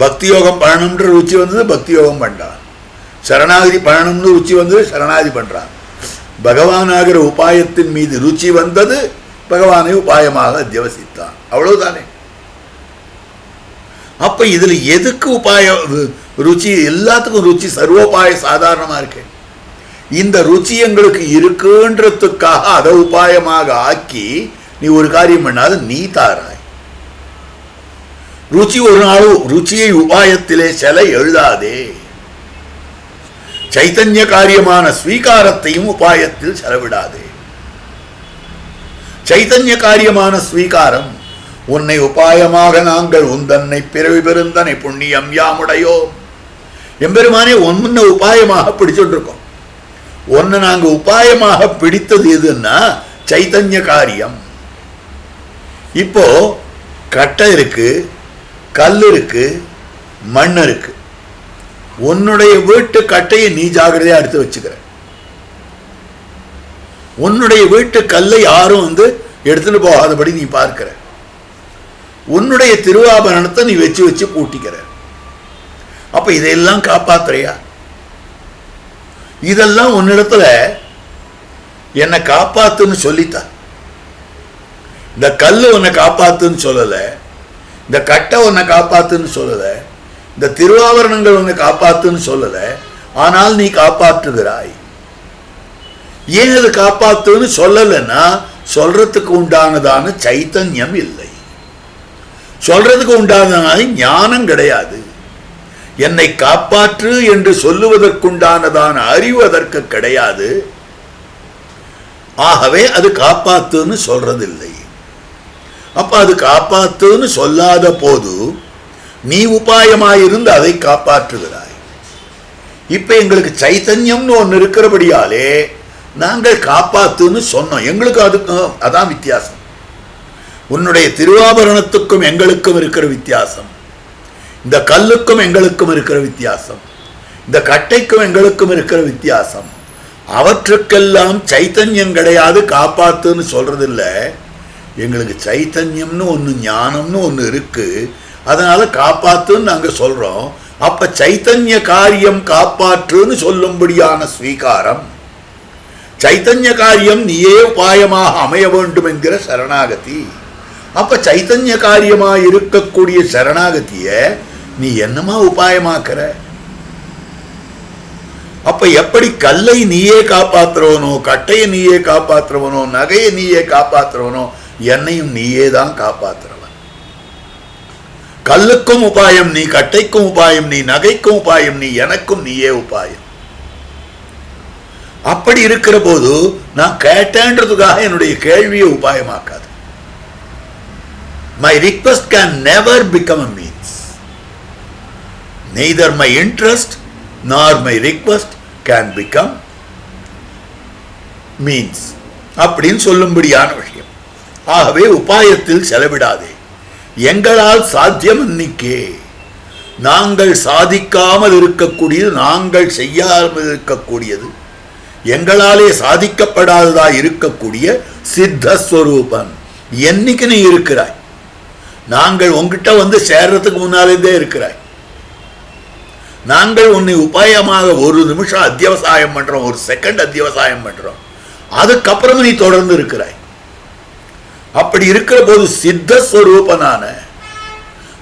பக்தி யோகம் பண்ணணும்ன்ற ருச்சி வந்தது, பக்தி யோகம் பண்றார். சரணாகதி பண்ணணும்னு ருச்சி வந்தது, சரணாகதி பண்றார். பகவானாகிற உபாயத்தின் மீது ருச்சி வந்தது, பகவானை உபாயமாக அத்தியவசித்தான். அவ்வளவுதானே. அப்ப இதுல எதுக்கு உபாய ருச்சி? எல்லாத்துக்கும் ருச்சி சர்வோபாய சாதாரணமா இருக்கு. இந்த ருச்சி எங்களுக்கு இருக்குன்றதுக்காக அதை உபாயமாக ஆக்கி நீ ஒரு காரியம் பண்ணாது, நீ தாராய். ருச்சி ஒரு நாள் ருச்சியை உபாயத்திலே செல எழுதாதே. சைத்தன்ய காரியமான ஸ்வீகாரத்தையும் உபாயத்தில் செலவிடாதே. சைத்தன்ய காரியமான ஸ்வீகாரம், உன்னை உபாயமாக நாங்கள் உந்தன்னை பிறவி பெருந்தனை புண்ணியம் யாமுடையோ. எம்பெருமானே உன்ன உபாயமாக பிடிச்சுட்டு இருக்கோம். ஒன்னு நாங்க உபாயமாக பிடித்தது எதுன்னா சைத்தன்ய காரியம். இப்போ கட்டை இருக்கு, கல் இருக்கு, மண் இருக்கு. உன்னுடைய வீட்டு கட்டையை நீ ஜாகிரதையா எடுத்து வச்சுக்கிற. உன்னுடைய வீட்டு கல்லை யாரும் எடுத்துட்டு போகாதபடி நீ பார்க்கிற. உன்னுடைய திருவாபரணத்தை நீ வச்சு வச்சு பூட்டிக்கிற. அப்ப இதையெல்லாம் காப்பாத்துறியா? இதெல்லாம் உன்னிடத்துல என்னை காப்பாத்துன்னு சொல்லித்தான். இந்த கல்லு உன்னை காப்பாத்துன்னு சொல்லல, இந்த கட்டை உன்னை காப்பாத்துன்னு சொல்லல, இந்த திருவாபரணங்கள் உன்னை காப்பாத்துன்னு சொல்லல. ஆனால் நீ காப்பாற்றுகிறாய். ஏன் அது காப்பாத்துன்னு சொல்லலைன்னா சொல்றதுக்கு உண்டானதான சைத்தன்யம் இல்லை, சொல்றதுக்கு உண்டானதான ஞானம் கிடையாது. என்னை காப்பாற்று என்று சொல்லுவதற்குண்டானதான அறிவு அதற்கு கிடையாது. ஆகவே அது காப்பாத்துன்னு சொல்றதில்லை. அப்ப அது காப்பாத்துன்னு சொல்லாத போது நீ உபாயமாயிருந்து அதை காப்பாற்றுகிறாய். இப்ப எங்களுக்கு சைத்தன்யம்னு ஒன்று இருக்கிறபடியாலே நாங்கள் காப்பாத்துன்னு சொன்னோம். எங்களுக்கு அதுக்கு அதான் வித்தியாசம். உன்னுடைய திருவாபரணத்துக்கும் எங்களுக்கும் இருக்கிற வித்தியாசம், இந்த கல்லுக்கும் எங்களுக்கும் இருக்கிற வித்தியாசம், இந்த கட்டைக்கும் எங்களுக்கும் இருக்கிற வித்தியாசம். அவற்றுக்கெல்லாம் சைத்தன்யம் கிடையாது, காப்பாத்துன்னு சொல்றதில்ல. எங்களுக்கு சைத்தன்யம்னு ஒன்று, ஞானம்னு ஒன்று இருக்கு, அதனால காப்பாத்துன்னு நாங்க சொல்றோம். அப்ப சைத்தன்ய காரியம் காப்பாற்றுன்னு சொல்லும்படியான ஸ்வீகாரம், சைத்தன்ய காரியம் நீயே உபாயமாக அமைய வேண்டும் என்கிற சரணாகதி. அப்ப சைத்தன்ய காரியமாக இருக்கக்கூடிய சரணாகதிய நீ என்னமா உபாயமாக்குற? அப்ப எப்படி கல்லை நீயே காப்பாற்றுறவனோ, கட்டையை நீயே காப்பாற்றுறவனோ, நகையை நீயே காப்பாற்றுறவனோ, என்னையும் நீயே தான் காப்பாற்றுறவன். கல்லுக்கும் உபாயம் நீ, கட்டைக்கும் உபாயம் நீ, நகைக்கும் உபாயம் நீ, எனக்கும் நீயே உபாயம். அப்படி இருக்கிற போது நான் கேட்டேன்றதுக்காக என்னுடைய கேள்வியை உபாயமாக்காது. My request can never become a means. Neither my interest nor my request can become means. அப்படின்னு சொல்லும்படியான விஷயம். ஆகவே உபாயத்தில் செலவிடாதே. எங்களால் சாத்தியம் அன்னிக்கே. நாங்கள் சாதிக்காமல் இருக்கக்கூடியது, நாங்கள் செய்யாமல் இருக்கக்கூடியது எங்களாலே சாதிக்கப்படாததா இருக்கக்கூடிய சித்தஸ்வரூபன் என்னைக்கு நீ இருக்கிறாய். நாங்கள் உங்ககிட்ட வந்து சேர்றதுக்கு முன்னாலேருந்தே இருக்கிறாய். நாங்கள் உன்னை உபாயமாக ஒரு நிமிஷம் அத்தியவசாயம் பண்றோம், ஒரு செகண்ட் அத்தியவசாயம் பண்றோம், அதுக்கப்புறம் நீ தொடர்ந்து இருக்கிறாய். அப்படி இருக்கிற போது சித்தஸ்வரூபனான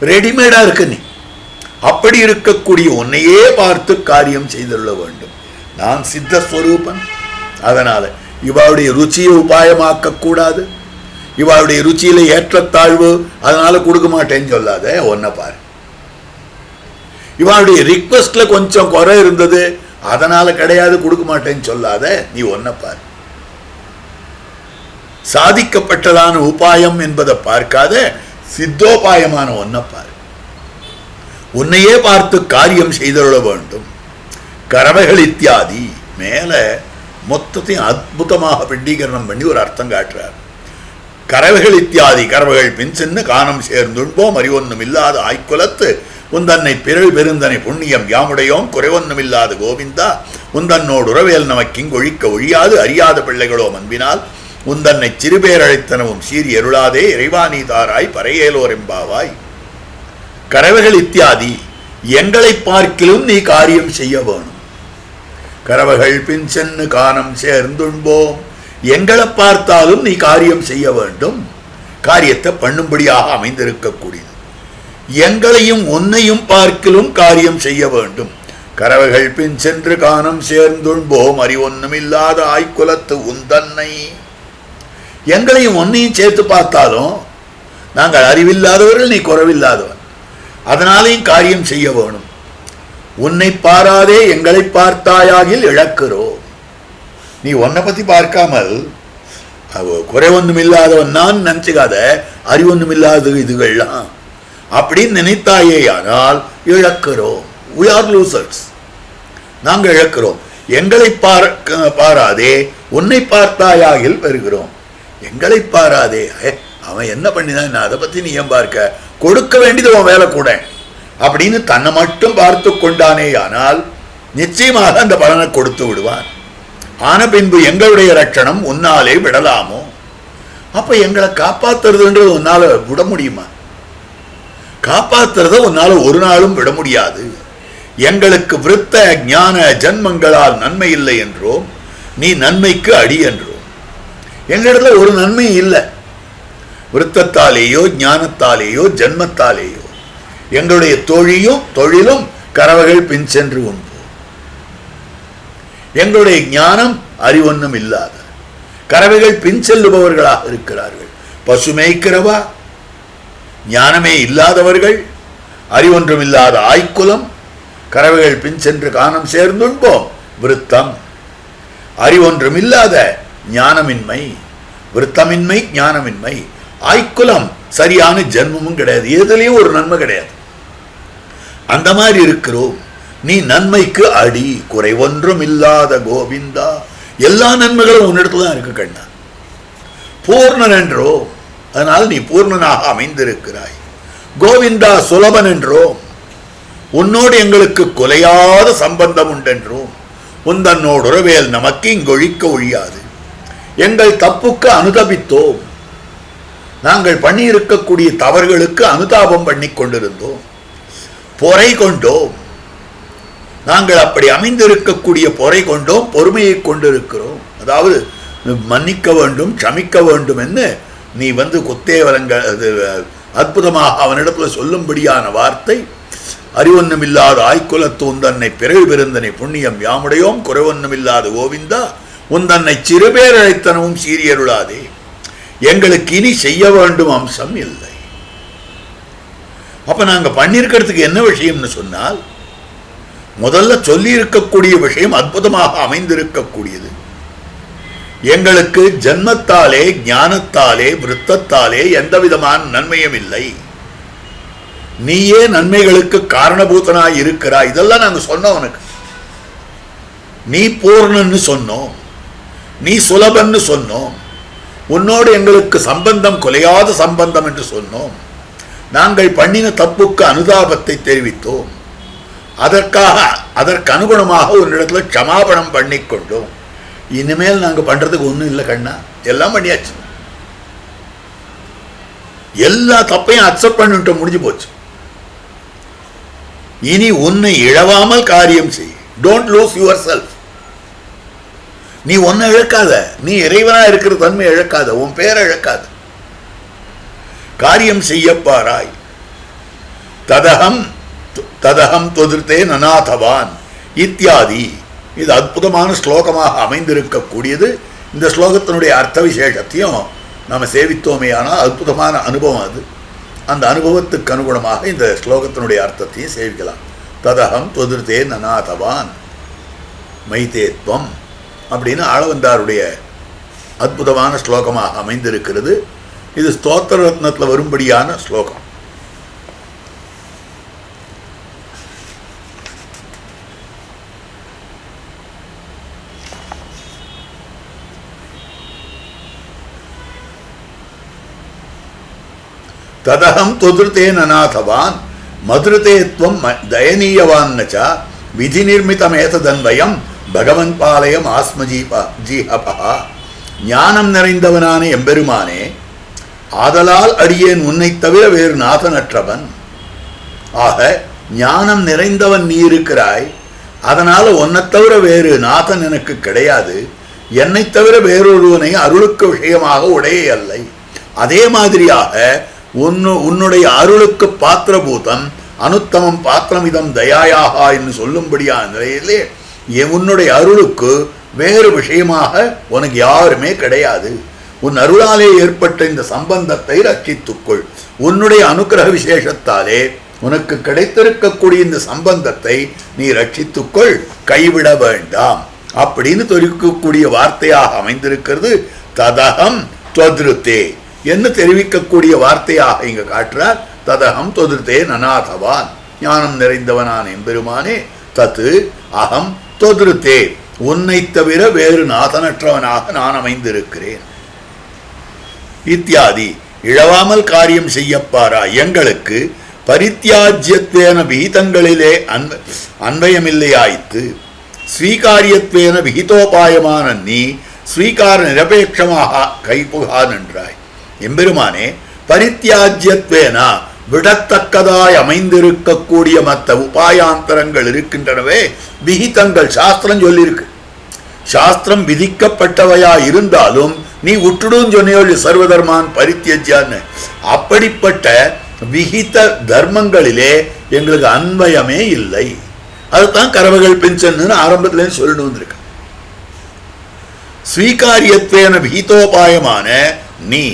ரெடிமேடா இருக்க நீ. அப்படி இருக்கக்கூடிய உன்னையே பார்த்து காரியம் செய்துள்ள வேண்டும். நான் சித்தஸ்வரூபன், அதனால இவளுடைய ருச்சியை உபாயமாக்க கூடாது, இவளுடைய ருச்சியில ஏற்றத்தாழ்வு அதனால கொடுக்க மாட்டேன்னு சொல்லாத. ஒன்ன பாரு, இவளுடைய ரிக்வெஸ்ட்ல கொஞ்சம் குறை இருந்தது அதனால கிடையாது கொடுக்க மாட்டேன்னு சொல்லாத. நீ ஒன்ன பாரு, சாதிக்கப்பட்டதான உபாயம் என்பதை பார்க்காத சித்தோபாயமான ஒன்ன பாரு. உன்னையே பார்த்து காரியம் செய்தருள வேண்டும். கரவைகள் இத்தியாதி மேல மொத்தத்தையும் அற்புதமாக பிண்டீகரணம் பண்ணி ஒரு அர்த்தம் காட்டுறார். கரவைகள் இத்தியாதி கரவைகள் பின் சென்று காணம் சேர்ந்துண்போம் அறிவொன்னும் இல்லாத ஆய்குலத்து உந்தன்னை பிறல் பெருந்தனை புண்ணியம் யாமுடையோம் குறைவொன்னும் இல்லாத கோவிந்தா உந்தன்னோடு உறவேல் நமக்கிங் ஒழிக்க ஒழியாது அறியாத பிள்ளைகளோ அன்பினால் உந்தன்னை சிறுபேரழைத்தனவும் சீறி எருளாதே இறைவானி தாராய் பறையேலோர் எம்பாவாய். கரவைகள் இத்தியாதி எங்களை பார்க்கிலும் நீ காரியம் செய்ய வேணும். கரவைகள் பின் சென்று காணம் சேர்ந்துண்போம், எங்களை பார்த்தாலும் நீ காரியம் செய்ய வேண்டும். காரியத்தை பண்ணும்படியாக அமைந்திருக்கக்கூடியது. எங்களையும் உன்னையும் பார்க்கிலும் காரியம் செய்ய வேண்டும். கரவைகள் பின் சென்று காணம் சேர்ந்துண்போம் அறிவொன்னும் இல்லாத ஆய்குலத்து உந்தன்னை. எங்களையும் ஒன்னையும் சேர்த்து பார்த்தாலும் நாங்கள் அறிவில்லாதவர்கள், நீ குறைவில்லாதவன், அதனாலேயும் காரியம் செய்ய வேணும். உன்னை பாராதே எங்களை பார்த்தாயாகில் இழக்கிறோம். நீ உன்னை பத்தி பார்க்காமல் குறை ஒன்றும் இல்லாதவன் நான் நினைச்சுக்காத, அறிவொன்னும் இல்லாத இதுகள்லாம் அப்படின்னு நினைத்தாயே ஆனால் இழக்கிறோம். we are losers, நாங்கள் இழக்கிறோம். எங்களை பாராதே உன்னை பார்த்தாயாகில் பெறுகிறோம். எங்களை பாராதே அவன் என்ன பண்ணிதான் அதை பத்தி நீ ஏன் பார்க்க, கொடுக்க வேண்டியது அவன் வேலை கூட அப்படின்னு தன்னை மட்டும் பார்த்து கொண்டானே ஆனால் நிச்சயமாக அந்த பலனை கொடுத்து விடுவான். ஆன பின்பு எங்களுடைய ரட்சணம் உன்னாலே விடலாமோ? அப்ப எங்களை காப்பாத்துறதுன்றது உன்னால விட முடியுமா? காப்பாத்துறத உன்னால ஒரு நாளும் விட முடியாது. எங்களுக்கு விருத்த ஞான ஜன்மங்களால் நன்மை இல்லை என்றோம், நீ நன்மைக்கு அடி என்றோம். எங்களிடத்துல ஒரு நன்மை இல்லை. விருத்தத்தாலேயோ ஞானத்தாலேயோ ஜன்மத்தாலேயோ எங்களுடைய தொழிலும் கரவைகள் பின் சென்று உண்போம். எங்களுடைய ஞானம் அறிவொன்னும் இல்லாத கரவைகள் பின் செல்லுபவர்களாக இருக்கிறார்கள். பசுமைக்கிறவா ஞானமே இல்லாதவர்கள், அறிவொன்றும் இல்லாத ஆய்க்குலம், கரவைகள் பின் சென்று காணம் சேர்ந்துண்போம். விருத்தம் அறிவொன்றும் இல்லாத ஞானமின்மை, விருத்தமின்மை ஞானமின்மை, ஆய்க்குலம் சரியான ஜென்மமும் கிடையாது, எதுலையும் ஒரு நன்மை கிடையாது. அந்த மாதிரி இருக்கிறோம். நீ நன்மைக்கு அடி, குறை ஒன்றும் இல்லாத கோவிந்தா. எல்லா நன்மைகளும் உன்னிடத்துல தான் இருக்கு கண்ணா. பூர்ணன் என்றோ, அதனால் நீ பூர்ணனாக அமைந்திருக்கிறாய். கோவிந்தா சுலபன் என்றோம், உன்னோடு எங்களுக்கு குலையாத சம்பந்தம் உண்டென்றோம். உந்தன்னோடு உறவேல் நமக்கு இங்கொழிக்க ஒழியாது. எங்கள் தப்புக்கு அனுதபித்தோம், நாங்கள் பண்ணி இருக்கக்கூடிய தவறுகளுக்கு அனுதாபம் பண்ணி கொண்டிருந்தோம், பொறை கொண்டோம். நாங்கள் அப்படி அமைந்திருக்கக்கூடிய பொறை கொண்டோம், பொறுமையை கொண்டிருக்கிறோம். அதாவது மன்னிக்க வேண்டும், க்ஷமிக்க வேண்டும் என்று நீ குத்தேவலங்க அற்புதமாக அவனிடத்துல சொல்லும்படியான வார்த்தை. அறிவொன்னும் இல்லாத ஆய்குலத்து உந்தன்னை பிறவி பெருந்தனை புண்ணியம் யாமுடையோம் குறைவொன்னும் இல்லாத கோவிந்தா உந்தன்னை சிறுபேரழைத்தனமும் சீரியருளாதே. எங்களுக்கு இனி செய்ய வேண்டும் அம்சம் இல்லை. அப்ப நாங்க பண்ணிருக்கிறதுக்கு என்ன விஷயம்னு சொன்னால், முதல்ல சொல்லி இருக்கக்கூடிய விஷயம் அற்புதமாக அமைந்திருக்கக்கூடியது. எங்களுக்கு ஜன்மத்தாலே ஞானத்தாலே விருத்தத்தாலே எந்த விதமான நன்மையும் இல்லை. நீயே நன்மைகளுக்கு காரணபூதனாய் இருக்கிறாய். இதெல்லாம் நாங்க சொன்னோம். உனக்கு நீ பூர்ணன்னு சொன்னோம், நீ சுலபன்னு சொன்னோம், உன்னோடு எங்களுக்கு சம்பந்தம் குலையாத சம்பந்தம் என்று சொன்னோம். நாங்கள் பண்ணின தப்புக்கு அனுதாபத்தை தெரிவித்தோம். அதற்கு அனுகுணமாக ஒரு இடத்துல க்ஷமாபணம் பண்ணிக்கொண்டோம். இனிமேல் நாங்கள் பண்ணுறதுக்கு ஒன்றும் இல்லை கண்ணா, எல்லாம் பண்ணியாச்சு, எல்லா தப்பையும் அக்செப்ட் பண்ணிட்டு முடிஞ்சு போச்சு. இனி உன்னை இழவாமல் காரியம் செய். Don't lose your self. நீ ஒன்னை இழக்காத, நீ இறைவனா இருக்கிற தன்மை இழக்காத, உன் பேரை இழக்காத, காரியம் செய்யப்பாராய். ததகம் ததகம் தொதிர்த்தே நநாதவான் இத்தியாதி. இது அற்புதமான ஸ்லோகமாக அமைந்திருக்கக்கூடியது. இந்த ஸ்லோகத்தினுடைய அர்த்த விசேஷத்தையும் நாம் சேவித்தோமே ஆனால் அற்புதமான அனுபவம் அது. அந்த அனுபவத்துக்கு அனுகுணமாக இந்த ஸ்லோகத்தினுடைய அர்த்தத்தையும் சேவிக்கலாம். ததகம் தொதிர்த்தே நநாதவான் மைதேத்வம் அப்படின்னு ஆளவந்தாருடைய அற்புதமான ஸ்லோகமாக அமைந்திருக்கிறது. இது ஸ்தோத்திர ரத்னத்தில் வரும்படியான ஸ்லோகம். ததகம் தொதிர்த்தே நநாதவான் மதுரதேத்வம் தயனீயவான்னச்ச விதி நிர்மிதமேதன்வயம் பகவன் பாலயம் ஆஸ்மஜீஹபா. ஞானம் நிறைந்தவனான எம்பெருமானே, ஆதலால் அடியேன் உன்னை தவிர வேறு நாதனற்றவன். ஆக ஞானம் நிறைந்தவன் நீ இருக்கிறாய், அதனால உன்னை தவிர வேறு நாதன் எனக்கு கிடையாது. என்னை தவிர வேறொருவனை அருளுக்கு விஷயமாக உடைய அல்லை. அதே மாதிரியாக உன்னுடைய அருளுக்கு பாத்திரபூதம் அனுத்தமம் பாத்திரமிதம் தயாயாகா என்று சொல்லும்படியான நிலையிலே உன்னுடைய அருளுக்கு வேறு விஷயமாக உனக்கு யாருமே கிடையாது. உன் அருளாலே ஏற்பட்ட இந்த சம்பந்தத்தை ரட்சித்துக்கொள். உன்னுடைய அனுக்கிரக விசேஷத்தாலே உனக்கு கிடைத்திருக்கக்கூடிய இந்த சம்பந்தத்தை நீ ரட்சித்துக்கொள், கைவிட வேண்டாம் அப்படின்னு தெரிவிக்கக்கூடிய வார்த்தையாக அமைந்திருக்கிறது. ததகம் தொதிருத்தே என்று தெரிவிக்கக்கூடிய வார்த்தையாக இங்க காட்டுறார். ததகம் தொதிருத்தே நநாதவான், ஞானம் நிறைந்தவனான எம்பெருமானே, தத்து அகம் தொதிருத்தே, உன்னை தவிர வேறு நாதனற்றவனாக நான் அமைந்திருக்கிறேன். இத்தியாதி. இழவாமல் காரியம் செய்யப்பாரா, எங்களுக்கு பரித்தியாஜ்யத்வேன விகிதங்களிலே அன்வயமில்லையாய்த்து, ஸ்வீகாரியத்வேன விகிதோபாயமான நீ ஸ்வீகார நிரபேட்சமாக கைபுகான் என்றாய். எம்பெருமானே, பரித்தியாஜ்யத்வேனா விடத்தக்கதாய் அமைந்திருக்கக்கூடிய மற்ற உபாயாந்தரங்கள் இருக்கின்றனவே, விகிதங்கள் சாஸ்திரம் சொல்லியிருக்கு. சாஸ்திரம் விதிக்கப்பட்டவையா இருந்தாலும் நீ விட்டுடும் சொன்னியோ சர்வதர்மான் பரித்தியஜ்யான்னு. அப்படிப்பட்ட விகித தர்மங்களிலே எங்களுக்கு அன்வயமே இல்லை. அதுதான் கரவகள் பென்ஷன் ஆரம்பத்திலே சொல்லிட்டு வந்திருக்க. ஸ்வீகாரியத்வேன விகிதோபாயமான நீ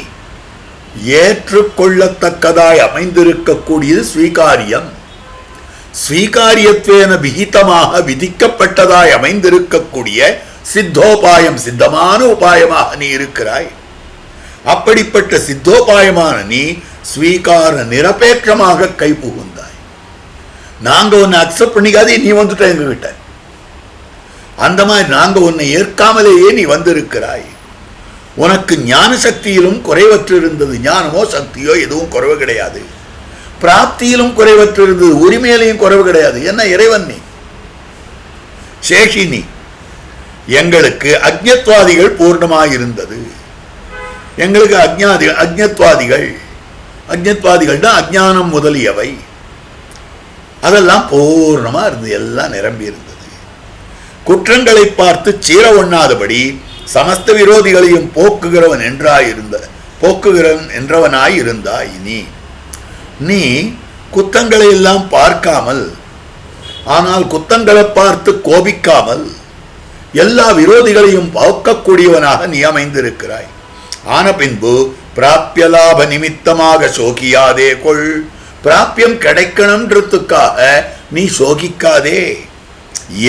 ஏற்றுக்கொள்ளத்தக்கதாய் அமைந்திருக்கக்கூடியது ஸ்வீகாரியம். ஸ்வீகாரியத்வேன விகிதமாக விதிக்கப்பட்டதாய் அமைந்திருக்கக்கூடிய சித்தோபாயம், சித்தமான உபாயமாக நீ இருக்கிறாய். அப்படிப்பட்ட சித்தோபாயமான நீ ஸ்வீகார நிரபேட்சமாக கை புகுந்தாய். நாங்க உன்னை அக்செப்ட் பண்ணிக்காதே நீ வந்துட்ட எங்க கிட்ட. அந்த மாதிரி நாங்க உன்னை ஏற்காமலேயே நீ வந்திருக்கிறாய். உனக்கு ஞான சக்தியிலும் குறைவற்று இருந்தது. ஞானமோ சக்தியோ எதுவும் குறைவு கிடையாது. பிராப்தியிலும் குறைவற்று இருந்தது. உரிமையிலையும் குறைவு கிடையாது. என்ன இறைவன் நீ, சேஷி நீ. எங்களுக்கு அஜ்ஞத்வாதிகள் பூர்ணமாக இருந்தது. எங்களுக்கு அஜ்ஞத்வாதிகள்னா அஜ்ஞானம் முதலியவை அதெல்லாம் பூர்ணமா இருந்தது, எல்லாம் நிரம்பி இருந்தது. குற்றங்களை பார்த்து சீர ஒண்ணாதபடி சமஸ்த விரோதிகளையும் போக்குகிறவன் என்றவனாய் இருந்தாய். நீ குத்தங்களை எல்லாம் பார்க்காமல், ஆனால் குத்தங்களை பார்த்து கோபிக்காமல் எல்லா விரோதிகளையும் போக்கக்கூடியவனாக நீ அமைந்திருக்கிறாய். ஆன பின்பு பிராபிய லாப நிமித்தமாக சோகியாதே கொள். பிராபியம் கிடைக்கணும்ன்றதுக்காக நீ சோகிக்காதே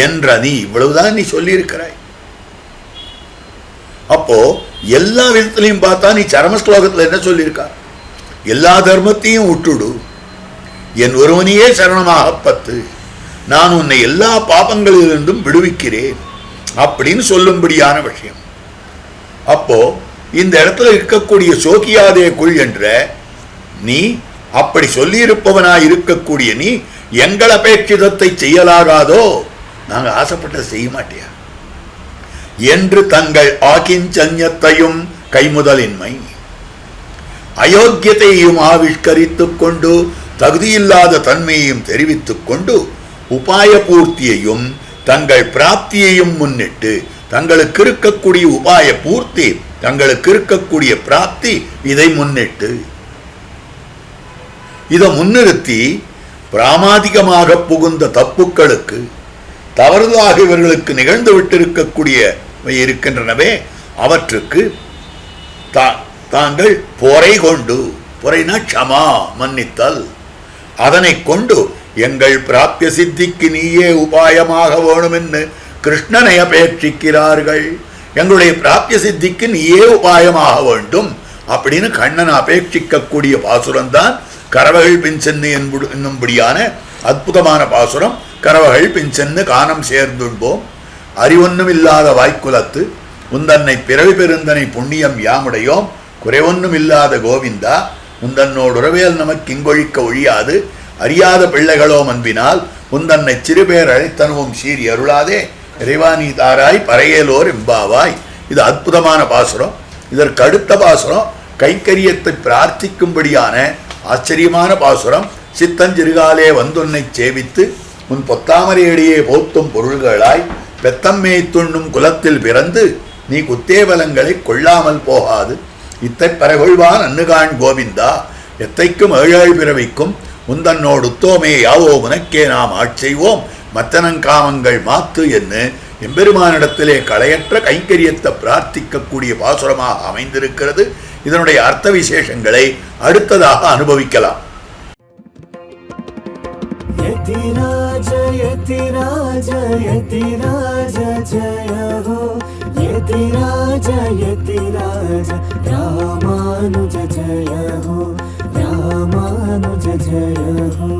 என்ற நீ இவ்வளவுதான் நீ சொல்லியிருக்கிறாய். அப்போ எல்லா விதத்திலையும் பார்த்தா நீ சரம ஸ்லோகத்தில் என்ன சொல்லியிருக்கா? எல்லா தர்மத்தையும் விட்டுடு, என் ஒருவனையே சரணமாக பத்து, நான் உன்னை எல்லா பாபங்களிலிருந்தும் விடுவிக்கிறேன் அப்படின்னு சொல்லும்படியான விஷயம். அப்போ இந்த இடத்துல இருக்கக்கூடிய சோகியாதே குள் என்ற நீ அப்படி சொல்லியிருப்பவனாய் இருக்கக்கூடிய நீ எங்கள் அபேட்சிதத்தை செய்யலாகாதோ? நாங்கள் ஆசைப்பட்டதை செய்ய மாட்டியா? என்று தங்கள் ஆகிஞ்சன்யத்தையும் கைமுதலின்மை அயோக்கியத்தையும் ஆவிஷ்கரித்துக் கொண்டு தகுதியில்லாத தன்மையையும் தெரிவித்துக் கொண்டு உபாய பூர்த்தியையும் தங்கள் பிராப்தியையும் முன்னிட்டு தங்களுக்கு இருக்கக்கூடிய உபாய பூர்த்தி தங்களுக்கு இருக்கக்கூடிய பிராப்தி இதை முன்னிட்டு இதை முன்னிறுத்தி பிராமாதிகமாக புகுந்த தப்புக்களுக்கு தவறுதலாக இவர்களுக்கு நிகழ்ந்து விட்டிருக்கக்கூடிய இருக்கின்றனவே அவற்றுக்கு தாங்கள் பொறை கொண்டு, பொறைனா க்ஷமா மன்னித்தல், அதனை கொண்டு எங்கள் பிராப்திய சித்திக்கு நீயே உபாயமாக வேணும் என்று கிருஷ்ணனை அபேட்சிக்கிறார்கள். எங்களுடைய பிராப்திய சித்திக்கு நீயே உபாயமாக வேண்டும் அப்படின்னு கண்ணன் அபேட்சிக்கக்கூடிய பாசுரம்தான் கரவகள் பின்சென்னு என்னும்படியான அற்புதமான பாசுரம். கரவகள் பின்சென்னு கானம் சேர்ந்துண்போம் அறிவொன்னும் இல்லாத வாய்க்குலத்து உந்தன்னை பிறவி பெருந்தனை புண்ணியம் யாமுடையோம் குறைவொன்னும் இல்லாத கோவிந்தா உந்தன்னோடு உறவேல் நமக்கு இங்கொழிக்க ஒழியாது அறியாத பிள்ளைகளோ அன்பினால் உந்தன்னை சிறுபேர் அழைத்தனுவும் சீறி அருளாதே இறைவானி தாராய் பறையலோர் எம்பாவாய். இது அற்புதமான பாசுரம். இதற்கு அடுத்த பாசுரம் கைக்கரியத்தை பிரார்த்திக்கும்படியான ஆச்சரியமான பாசுரம். சித்தஞ்சிறுகாலே வந்துன்னை சேவித்து உன் பொத்தாமரையடியே போத்தும் பொருள்களாய் பெத்தம்மே துண்ணும் குலத்தில் பிறந்து நீ குத்தேவலங்களை கொள்ளாமல் போகாது இத்தை பரகொள்வான் அன்னுகான் கோவிந்தா எத்தைக்கும் ஏழாள் பிறவிக்கும் உந்தன்னோடு உத்தோமே யாவோ உனக்கே நாம் ஆட்செய்வோம் மத்தனங்காமங்கள் மாத்து என்று எம்பெருமானிடத்திலே களையற்ற கைங்கரியத்தை பிரார்த்திக்கக்கூடிய பாசுரமாக அமைந்திருக்கிறது. இதனுடைய அர்த்த விசேஷங்களை அடுத்ததாக அனுபவிக்கலாம். यतिराज यतिराज यतिराज जय हो यतिराज यतिराज रामानुज जय हो रामानुज जय हो।